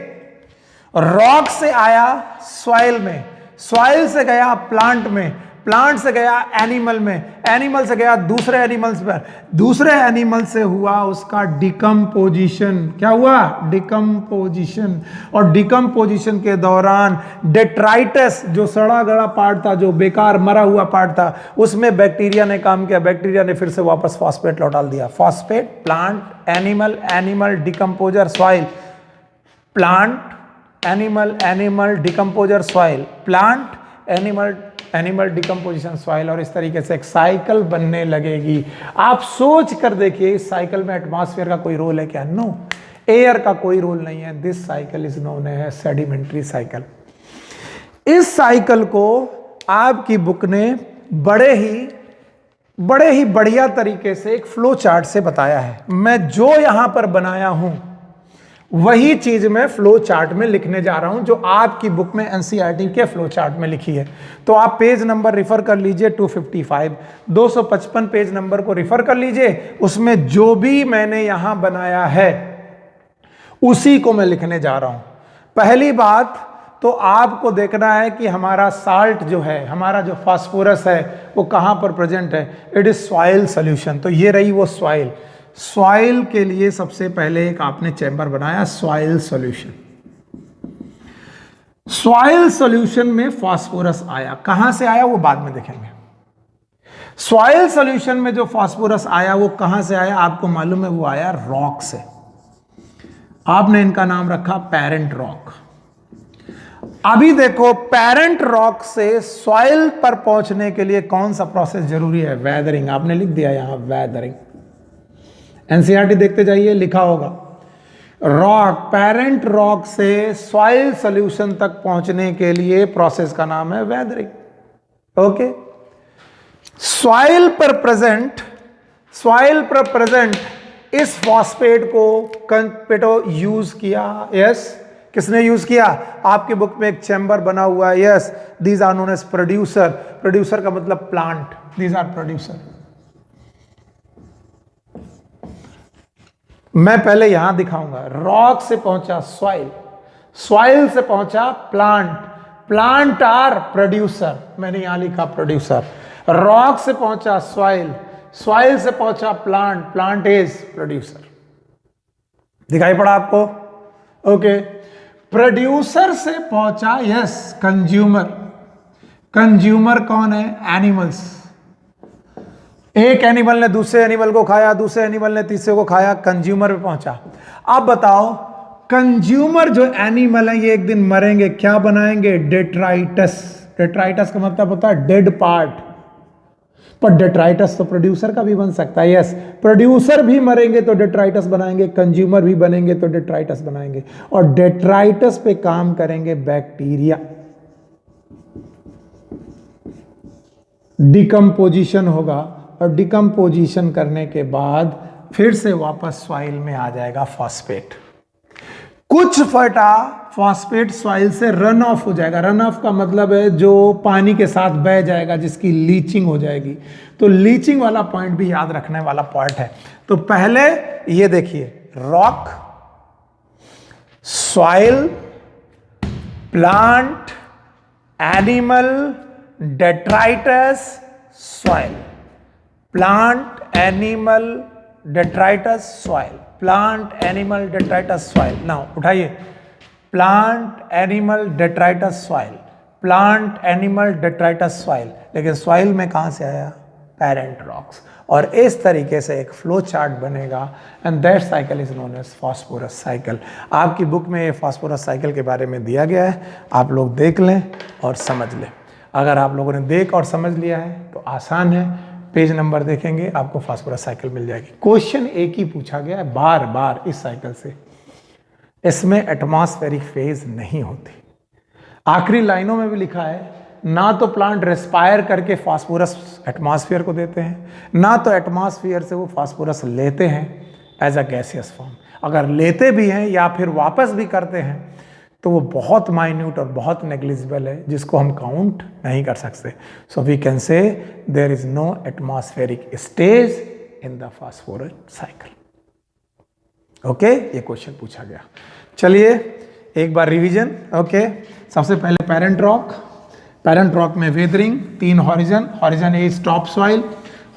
S1: रॉक से आया सॉइल में, सॉइल से गया प्लांट में, प्लांट से गया एनिमल में, एनिमल से गया दूसरे एनिमल्स पर, दूसरे एनिमल से हुआ उसका डिकम्पोजिशन। क्या हुआ, डिकम्पोजिशन। और डिकम्पोजिशन के दौरान डेट्राइटस, जो सड़ा गड़ा पार्ट था, जो बेकार मरा हुआ पार्ट था, उसमें बैक्टीरिया ने काम किया, बैक्टीरिया ने फिर से वापस फॉस्फेट लौटा दिया। Phosphate, plant, animal, animal decomposer, soil. Plant, animal, animal decomposer, soil, plant, animal, animal decomposition, soil. और इस तरीके से एक साइकिल बनने लगेगी। आप सोच कर देखिए, इस साइकिल में एटमॉस्फेयर का कोई रोल है क्या, नो, एयर का कोई रोल नहीं है। This cycle is known as sedimentary cycle. इस साइकिल को आपकी बुक ने बड़े ही बढ़िया तरीके से एक फ्लो चार्ट से बताया है। मैं जो यहां पर बनाया हूं वही चीज मैं फ्लो चार्ट में लिखने जा रहा हूं, जो आपकी बुक में एनसीईआरटी के फ्लो चार्ट में लिखी है। तो आप पेज नंबर रिफर कर लीजिए 255, 255 पेज नंबर को रिफर कर लीजिए। उसमें जो भी मैंने यहां बनाया है उसी को मैं लिखने जा रहा हूं। पहली बात तो आपको देखना है कि हमारा साल्ट जो है, हमारा जो फास्फोरस है, वो कहां पर प्रेजेंट है, इट इज सॉइल सॉल्यूशन। तो ये रही वो सॉइल। सॉइल के लिए सबसे पहले एक आपने चैम्बर बनाया, सॉइल सॉल्यूशन। सॉइल सॉल्यूशन में फास्फोरस आया, कहां से आया वो बाद में देखेंगे। सॉइल सॉल्यूशन में जो फास्फोरस आया वो कहां से आया, आपको मालूम है, वो आया रॉक से। आपने इनका नाम रखा पेरेंट रॉक। अभी देखो, पेरेंट रॉक से सॉइल पर पहुंचने के लिए कौन सा प्रोसेस जरूरी है, वेदरिंग। आपने लिख दिया यहां वेदरिंग, एनसीईआरटी देखते जाइए, लिखा होगा। रॉक, पेरेंट रॉक से सॉइल सॉल्यूशन तक पहुंचने के लिए प्रोसेस का नाम है वेदरिंग। ओके, सॉइल पर प्रेजेंट इस फॉस्फेट को यूज किया। यस, किसने यूज किया, आपकी बुक में एक चैम्बर बना हुआ है। Yes, these are known as producer. Producer का मतलब प्लांट, दीज आर प्रोड्यूसर। मैं पहले यहां दिखाऊंगा, रॉक से पहुंचा सॉइल, सॉइल से पहुंचा प्लांट, प्लांट आर प्रोड्यूसर, मैंने यहां लिखा प्रोड्यूसर। रॉक से पहुंचा सॉइल, सॉइल से पहुंचा प्लांट, प्लांट इज प्रोड्यूसर। दिखाई पड़ा आपको, ओके। प्रोड्यूसर से पहुंचा, यस, कंज्यूमर। कंज्यूमर कौन है, एनिमल्स। एक एनिमल ने दूसरे एनिमल को खाया, दूसरे एनिमल ने तीसरे को खाया, कंज्यूमर पे पहुंचा। अब बताओ, कंज्यूमर जो एनिमल है ये एक दिन मरेंगे, क्या बनाएंगे? डेट्राइटस। डेट्राइटस का मतलब होता है डेड पार्ट, पर डेट्राइटस तो प्रोड्यूसर का भी बन सकता है। यस, प्रोड्यूसर भी मरेंगे तो डेट्राइटस बनाएंगे, कंज्यूमर भी बनेंगे तो डेट्राइटस बनाएंगे, और डेट्राइटस पे काम करेंगे बैक्टीरिया। डिकम्पोजिशन होगा, और डिकम्पोजिशन करने के बाद फिर से वापस सॉइल में आ जाएगा फॉस्फेट। कुछ फटा फॉस्फेट सॉइल से रन ऑफ हो जाएगा। रन ऑफ का मतलब है जो पानी के साथ बह जाएगा, जिसकी लीचिंग हो जाएगी। तो लीचिंग वाला पॉइंट भी याद रखने वाला पॉइंट है। तो पहले ये देखिए, rock, soil, plant, animal, detritus, soil. Plant, animal, detritus, soil. Plant, animal, detritus, soil. Now उठाइए, plant, animal, detritus, soil. Plant, animal, detritus, soil. लेकिन सॉइल में कहां से आया? Parent rocks. और इस तरीके से एक फ्लो चार्ट बनेगा, and that cycle is known as phosphorus cycle. आपकी बुक में ये फास्फोरस साइकिल के बारे में दिया गया है, आप लोग देख लें और समझ लें। अगर आप लोगों ने देख और समझ लिया है तो आसान है, पेज नंबर देखेंगे आपको फास्फोरस साइकिल मिल जाएगी। क्वेश्चन एक ही पूछा गया है बार बार इस साइकिल से, इसमें एटमॉस्फेरिक फेज नहीं होती। आखिरी लाइनों में भी लिखा है, ना तो प्लांट रेस्पायर करके फास्फोरस एटमॉस्फेयर को देते हैं, ना तो एटमॉस्फेयर से वो फास्फोरस लेते हैं एज अ गैसियस फॉर्म। अगर लेते भी हैं या फिर वापस भी करते हैं तो वो बहुत माइन्यूट और बहुत नेग्लिजिबल है, जिसको हम काउंट नहीं कर सकते। So we can say there is no atmospheric stage in the phosphorus cycle. Okay, ये क्वेश्चन पूछा गया। चलिए एक बार रिवीजन। ओके, सबसे पहले पेरेंट रॉक। पेरेंट रॉक में weathering, 3 horizon. Horizon A is top soil,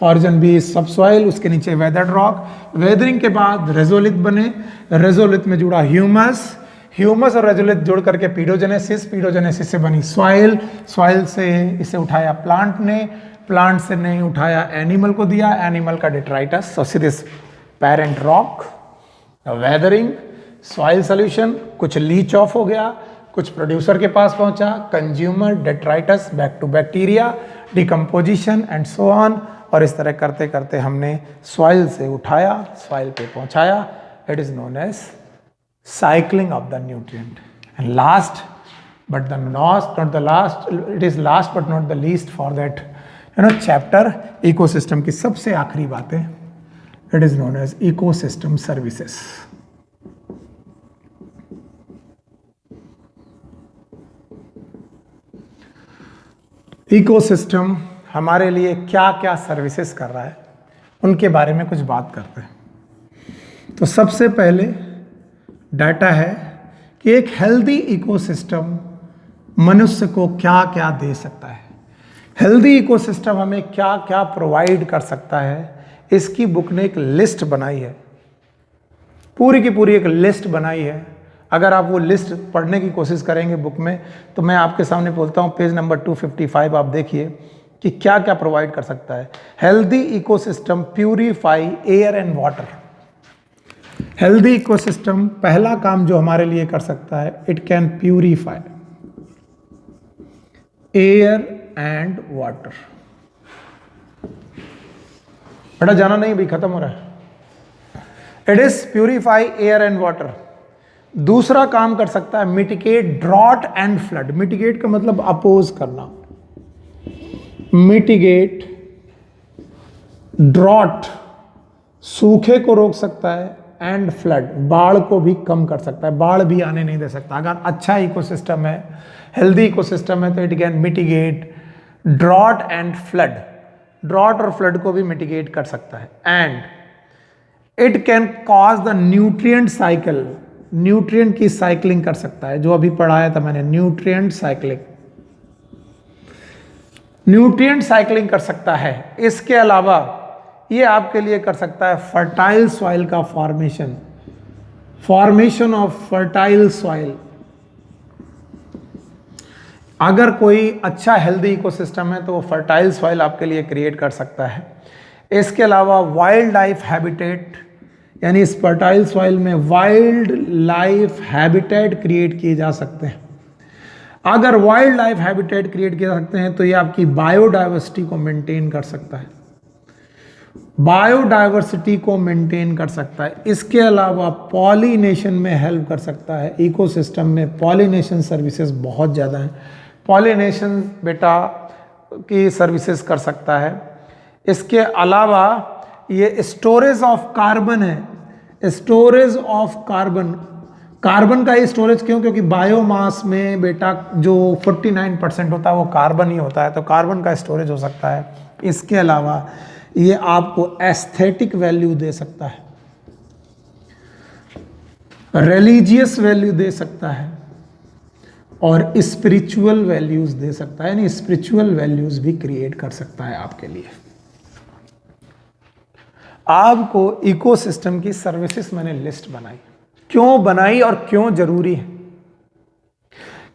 S1: horizon B is sub soil, उसके नीचे वेदर्ड रॉक। वेदरिंग के बाद रेजोलिथ बने, रेजोलिथ में जुड़ा ह्यूमस, ह्यूमस और रेजोलिथ जुड़ करके पीडोजेनेसिस, पीडोजेनेसिस से बनी सॉइल, सॉइल से इसे उठाया प्लांट ने, प्लांट से नहीं उठाया एनिमल को दिया, एनिमल का detritus. So this parent rock, weathering, soil solution, कुछ लीच ऑफ हो गया, कुछ प्रोड्यूसर के पास पहुंचा, consumer, detritus, back to bacteria, decomposition and so on. और इस तरह करते करते हमने सॉइल से उठाया, सॉइल पे पहुंचाया। It is known as cycling of the nutrient. And last but the last, not the last, it is last but not the least for that chapter, ecosystem की सबसे आखिरी बातें, it is known as ecosystem services. Ecosystem हमारे लिए क्या क्या सर्विसेज कर रहा है, उनके बारे में कुछ बात करते हैं। तो सबसे पहले डाटा है कि एक हेल्दी इकोसिस्टम मनुष्य को क्या क्या दे सकता है, हेल्दी इकोसिस्टम हमें क्या क्या प्रोवाइड कर सकता है। इसकी बुक ने एक लिस्ट बनाई है, पूरी की पूरी एक लिस्ट बनाई है। अगर आप वो लिस्ट पढ़ने की कोशिश करेंगे बुक में, तो मैं आपके सामने बोलता हूँ पेज नंबर 255 आप देखिए कि क्या क्या प्रोवाइड कर सकता है। Healthy ecosystem purify air and water. Healthy ecosystem पहला काम जो हमारे लिए कर सकता है, it can purify air and water. बेटा जाना नहीं, भी खत्म हो रहा है। It is purify air and water. दूसरा काम कर सकता है mitigate drought and flood. Mitigate का मतलब अपोज करना, मिटिगेट ड्रॉट सूखे को रोक सकता है, एंड फ्लड बाढ़ को भी कम कर सकता है, बाढ़ भी आने नहीं दे सकता। अगर अच्छा इकोसिस्टम है, हेल्दी इकोसिस्टम है, तो it can mitigate drought and flood. Drought और फ्लड को भी मिटिगेट कर सकता है। And it can cause the nutrient cycle. Nutrient की साइक्लिंग कर सकता है, जो अभी पढ़ाया था मैंने, न्यूट्रिएंट साइक्लिंग। न्यूट्रिएंट साइक्लिंग कर सकता है। इसके अलावा ये आपके लिए कर सकता है फर्टाइल सॉइल का formation, formation of fertile soil. अगर कोई अच्छा हेल्दी इकोसिस्टम है तो वो फर्टाइल सॉइल आपके लिए क्रिएट कर सकता है। इसके अलावा वाइल्ड लाइफ हैबिटेट, यानी इस फर्टाइल सॉइल में वाइल्ड लाइफ हैबिटेट क्रिएट किए जा सकते हैं। अगर वाइल्ड लाइफ हैबिटेट क्रिएट किए जा सकते हैं तो ये आपकी बायोडाइवर्सिटी को मेंटेन कर सकता है, बायोडाइवर्सिटी को मेंटेन कर सकता है। इसके अलावा पॉलिनेशन में हेल्प कर सकता है। इकोसिस्टम में पॉलिनेशन सर्विसेज बहुत ज़्यादा हैं। पॉलिनेशन बेटा की सर्विसेज कर सकता है। इसके अलावा ये स्टोरेज ऑफ कार्बन है, स्टोरेज ऑफ कार्बन। कार्बन का ही स्टोरेज क्यों? क्योंकि बायोमास में बेटा जो 49% होता है वो कार्बन ही होता है, तो कार्बन का स्टोरेज हो सकता है। इसके अलावा ये आपको एस्थेटिक वैल्यू दे सकता है, रिलीजियस वैल्यू दे सकता है और स्पिरिचुअल वैल्यूज दे सकता है, यानी स्पिरिचुअल वैल्यूज भी क्रिएट कर सकता है आपके लिए। आपको इकोसिस्टम की सर्विसेज मैंने लिस्ट बनाई, क्यों बनाई और क्यों जरूरी है?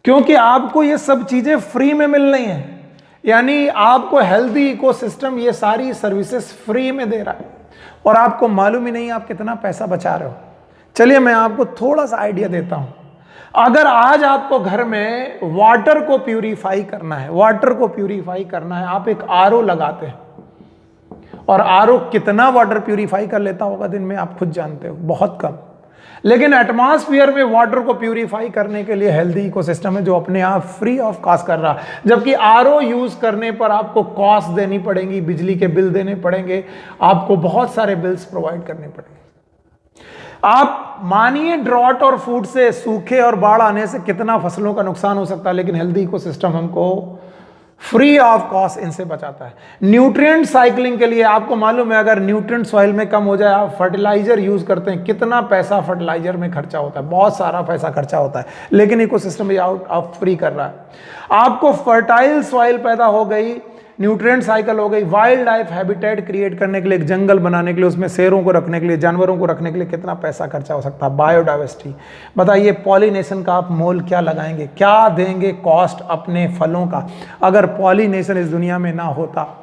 S1: क्योंकि आपको ये सब चीजें फ्री में मिल रही हैं, यानी आपको हेल्दी इकोसिस्टम ये सारी सर्विसेज फ्री में दे रहा है और आपको मालूम ही नहीं आप कितना पैसा बचा रहे हो। चलिए मैं आपको थोड़ा सा आइडिया देता हूं। अगर आज आपको घर में वाटर को प्यूरिफाई करना है, वाटर को प्यूरिफाई करना है, आप एक आरओ लगाते हैं और आरओ कितना वाटर प्यूरिफाई कर लेता होगा दिन में आप खुद जानते हो, बहुत कम। लेकिन एटमॉस्फेयर में वाटर को प्यूरिफाई करने के लिए हेल्दी इकोसिस्टम है जो अपने आप फ्री ऑफ कॉस्ट कर रहा है। जबकि आरओ यूज करने पर आपको कॉस्ट देनी पड़ेगी, बिजली के बिल देने पड़ेंगे, आपको बहुत सारे बिल्स प्रोवाइड करने पड़ेंगे। आप मानिए ड्रॉट और फूड से, सूखे और बाढ़ आने से कितना फसलों का नुकसान हो सकता है, लेकिन हेल्दी इकोसिस्टम हमको फ्री ऑफ कॉस्ट इनसे बचाता है। न्यूट्रिएंट साइक्लिंग के लिए आपको मालूम है अगर न्यूट्रिएंट सॉइल में कम हो जाए, आप फर्टिलाइजर यूज करते हैं, कितना पैसा फर्टिलाइजर में खर्चा होता है, बहुत सारा पैसा खर्चा होता है, लेकिन इकोसिस्टम ये आउट ऑफ फ्री कर रहा है। आपको फर्टाइल सॉइल पैदा हो गई, न्यूट्रिएंट साइकिल हो गई, वाइल्ड लाइफ हैबिटेट क्रिएट करने के लिए, एक जंगल बनाने के लिए, उसमें शेरों को रखने के लिए, जानवरों को रखने के लिए कितना पैसा खर्चा हो सकता है। बायोडाइवर्सिटी, बताइए पॉलिनेशन का आप मोल क्या लगाएंगे, क्या देंगे कॉस्ट अपने फलों का? अगर पॉलिनेशन इस दुनिया में ना होता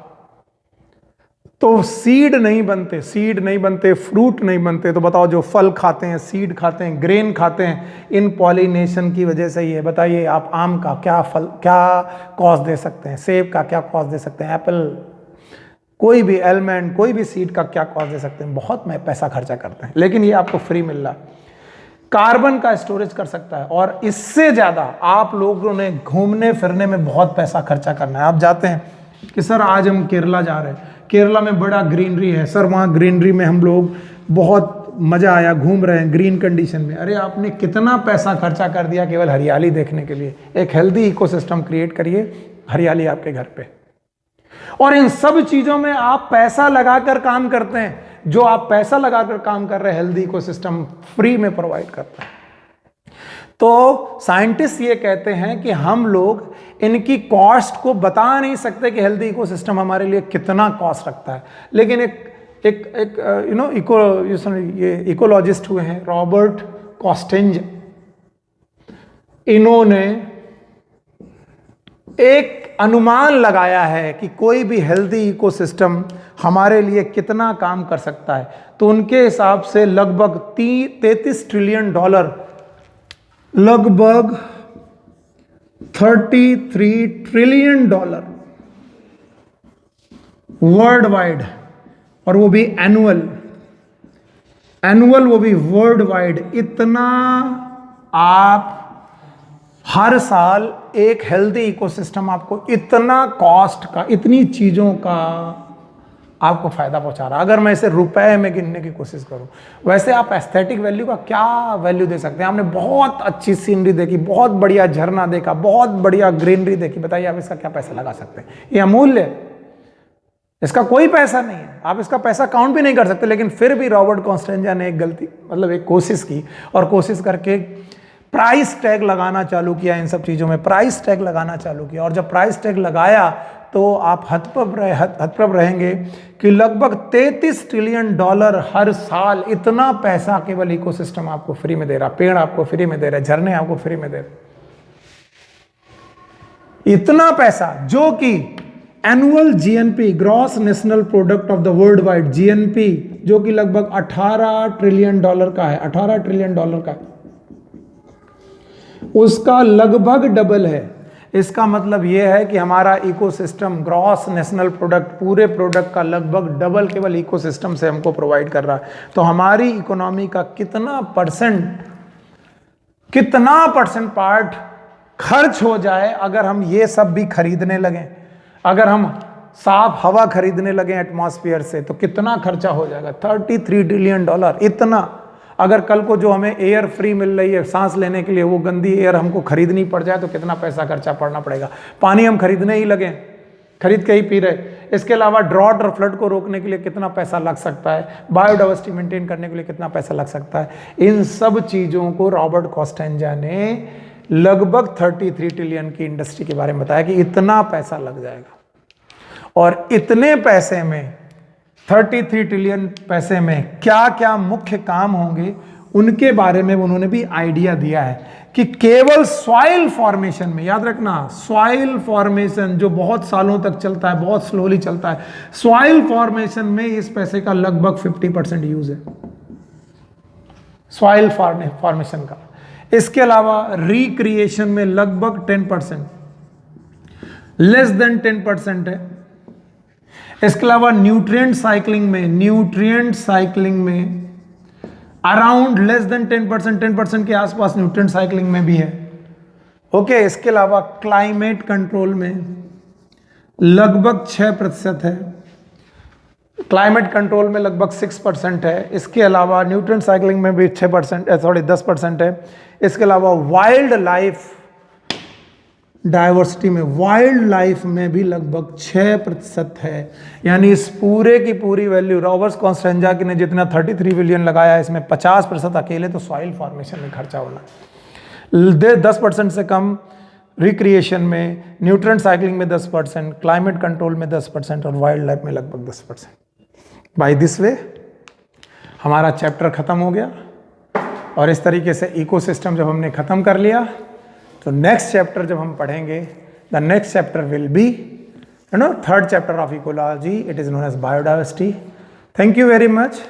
S1: तो सीड नहीं बनते, सीड नहीं बनते, फ्रूट नहीं बनते। तो बताओ जो फल खाते हैं, सीड खाते हैं, ग्रेन खाते हैं, इन पॉलिनेशन की वजह से ही है। बताइए आप आम का क्या क्या कॉस्ट दे सकते हैं, सेब का क्या कॉस्ट दे सकते हैं, एप्पल, कोई भी एलमंड, कोई भी सीड का क्या कॉस्ट दे सकते हैं? बहुत पैसा खर्चा करते हैं, लेकिन ये आपको फ्री मिल रहा है। कार्बन का स्टोरेज कर सकता है और इससे ज्यादा आप लोगों ने घूमने फिरने में बहुत पैसा खर्चा करना है। आप जाते हैं कि सर आज हम केरला जा रहे हैं, केरला में बड़ा ग्रीनरी है सर, वहाँ ग्रीनरी में हम लोग बहुत मज़ा आया, घूम रहे हैं ग्रीन कंडीशन में। अरे आपने कितना पैसा खर्चा कर दिया केवल हरियाली देखने के लिए। एक हेल्दी इकोसिस्टम क्रिएट करिए, हरियाली आपके घर पे। और इन सब चीज़ों में आप पैसा लगाकर काम करते हैं, जो आप पैसा लगाकर काम कर रहे हैं हेल्दी इकोसिस्टम फ्री में प्रोवाइड करता है। तो साइंटिस्ट ये कहते हैं कि हम लोग इनकी कॉस्ट को बता नहीं सकते कि हेल्दी इकोसिस्टम हमारे लिए कितना कॉस्ट रखता है, लेकिन ये इकोलॉजिस्ट हुए हैं रॉबर्ट कॉस्टेंज, इन्होंने एक अनुमान लगाया है कि कोई भी हेल्दी इकोसिस्टम हमारे लिए कितना काम कर सकता है। तो उनके हिसाब से लगभग 33 ट्रिलियन डॉलर, लगभग 33 ट्रिलियन डॉलर वर्ल्ड वाइड, और वो भी एनुअल, वो भी वर्ल्ड वाइड, इतना आप हर साल एक हेल्दी इकोसिस्टम आपको इतना कॉस्ट का, इतनी चीजों का आपको फायदा पहुंचा रहा। अगर मैं इसे रुपए में गिनने की कोशिश करूं, वैसे आप एस्थेटिक वैल्यू का क्या वैल्यू दे सकते हैं? आपने बहुत अच्छी सीनरी देखी, बहुत बढ़िया झरना देखा, बहुत बढ़िया ग्रीनरी देखी, बताइए आप इसका क्या पैसा लगा सकते हैं? ये अमूल्य है, इसका कोई पैसा नहीं है, आप इसका पैसा काउंट भी नहीं कर सकते। लेकिन फिर भी रॉबर्ट कॉन्स्टेंजा ने एक गलती, मतलब एक कोशिश की, और कोशिश करके प्राइस टैग लगाना चालू किया, इन सब चीज़ों में प्राइस टैग लगाना चालू किया। और जब प्राइस टैग लगाया तो आप हतप्रभ रहेंगे कि लगभग 33 ट्रिलियन डॉलर हर साल, इतना पैसा केवल इकोसिस्टम आपको फ्री में दे रहा, पेड़ आपको फ्री में दे रहे, झरने आपको फ्री में दे रहे, इतना पैसा, जो कि annual GNP, gross national product of the world wide, GNP जो कि लगभग 18 ट्रिलियन डॉलर का है, 18 ट्रिलियन डॉलर का है, उसका लगभग डबल है। इसका मतलब यह है कि हमारा इकोसिस्टम ग्रॉस नेशनल प्रोडक्ट पूरे प्रोडक्ट का लगभग डबल केवल इकोसिस्टम से हमको प्रोवाइड कर रहा है। तो हमारी इकोनॉमी का कितना परसेंट पार्ट खर्च हो जाए अगर हम ये सब भी खरीदने लगें, अगर हम साफ हवा खरीदने लगे एटमॉस्फेयर से, तो कितना खर्चा हो जाएगा? 33 ट्रिलियन डॉलर। इतना अगर कल को जो हमें एयर फ्री मिल रही है सांस लेने के लिए, वो गंदी एयर हमको खरीदनी पड़ जाए तो कितना पैसा खर्चा पड़ना पड़ेगा। पानी हम खरीदने ही लगे, खरीद के ही पी रहे। इसके अलावा ड्रॉट और फ्लड को रोकने के लिए कितना पैसा लग सकता है, बायोडाइवर्सिटी मेंटेन करने के लिए कितना पैसा लग सकता है। इन सब चीजों को रॉबर्ट कोस्टेंजा ने लगभग 33 ट्रिलियन की इंडस्ट्री के बारे में बताया कि इतना पैसा लग जाएगा। और इतने पैसे में 33 ट्रिलियन पैसे में क्या क्या मुख्य काम होंगे उनके बारे में उन्होंने भी आइडिया दिया है कि केवल सॉइल फॉर्मेशन में, याद रखना सॉइल फॉर्मेशन जो बहुत सालों तक चलता है, बहुत स्लोली चलता है, सॉइल फॉर्मेशन में इस पैसे का लगभग 50% यूज है सॉइल फॉर्मेशन का। इसके अलावा रिक्रिएशन में लगभग 10%, लेस देन 10% है। इसके अलावा न्यूट्रिएंट साइक्लिंग में अराउंड लेस देन 10% के आसपास न्यूट्रिएंट साइक्लिंग में भी है। ओके, इसके अलावा क्लाइमेट कंट्रोल में लगभग 6% है, क्लाइमेट कंट्रोल में लगभग 6% है। इसके अलावा न्यूट्रिएंट साइक्लिंग में भी 10% है। इसके अलावा वाइल्ड लाइफ डाइवर्सिटी में, वाइल्ड लाइफ में भी लगभग 6% है। यानी इस पूरे की पूरी वैल्यू रॉबर्ट कोस्टेंजा ने जितना 33 बिलियन लगाया, इसमें 50% अकेले तो सॉइल फॉर्मेशन में खर्चा होना, 10% से कम रिक्रिएशन में, न्यूट्रिएंट साइक्लिंग में 10%, क्लाइमेट कंट्रोल में 10% और वाइल्ड लाइफ में लगभग 10%। बाय दिस वे हमारा चैप्टर खत्म हो गया। और इस तरीके से इकोसिस्टम जब हमने खत्म कर लिया तो नेक्स्ट चैप्टर जब हम पढ़ेंगे, the next chapter will be third chapter of ecology, it is known as biodiversity. Thank you very much.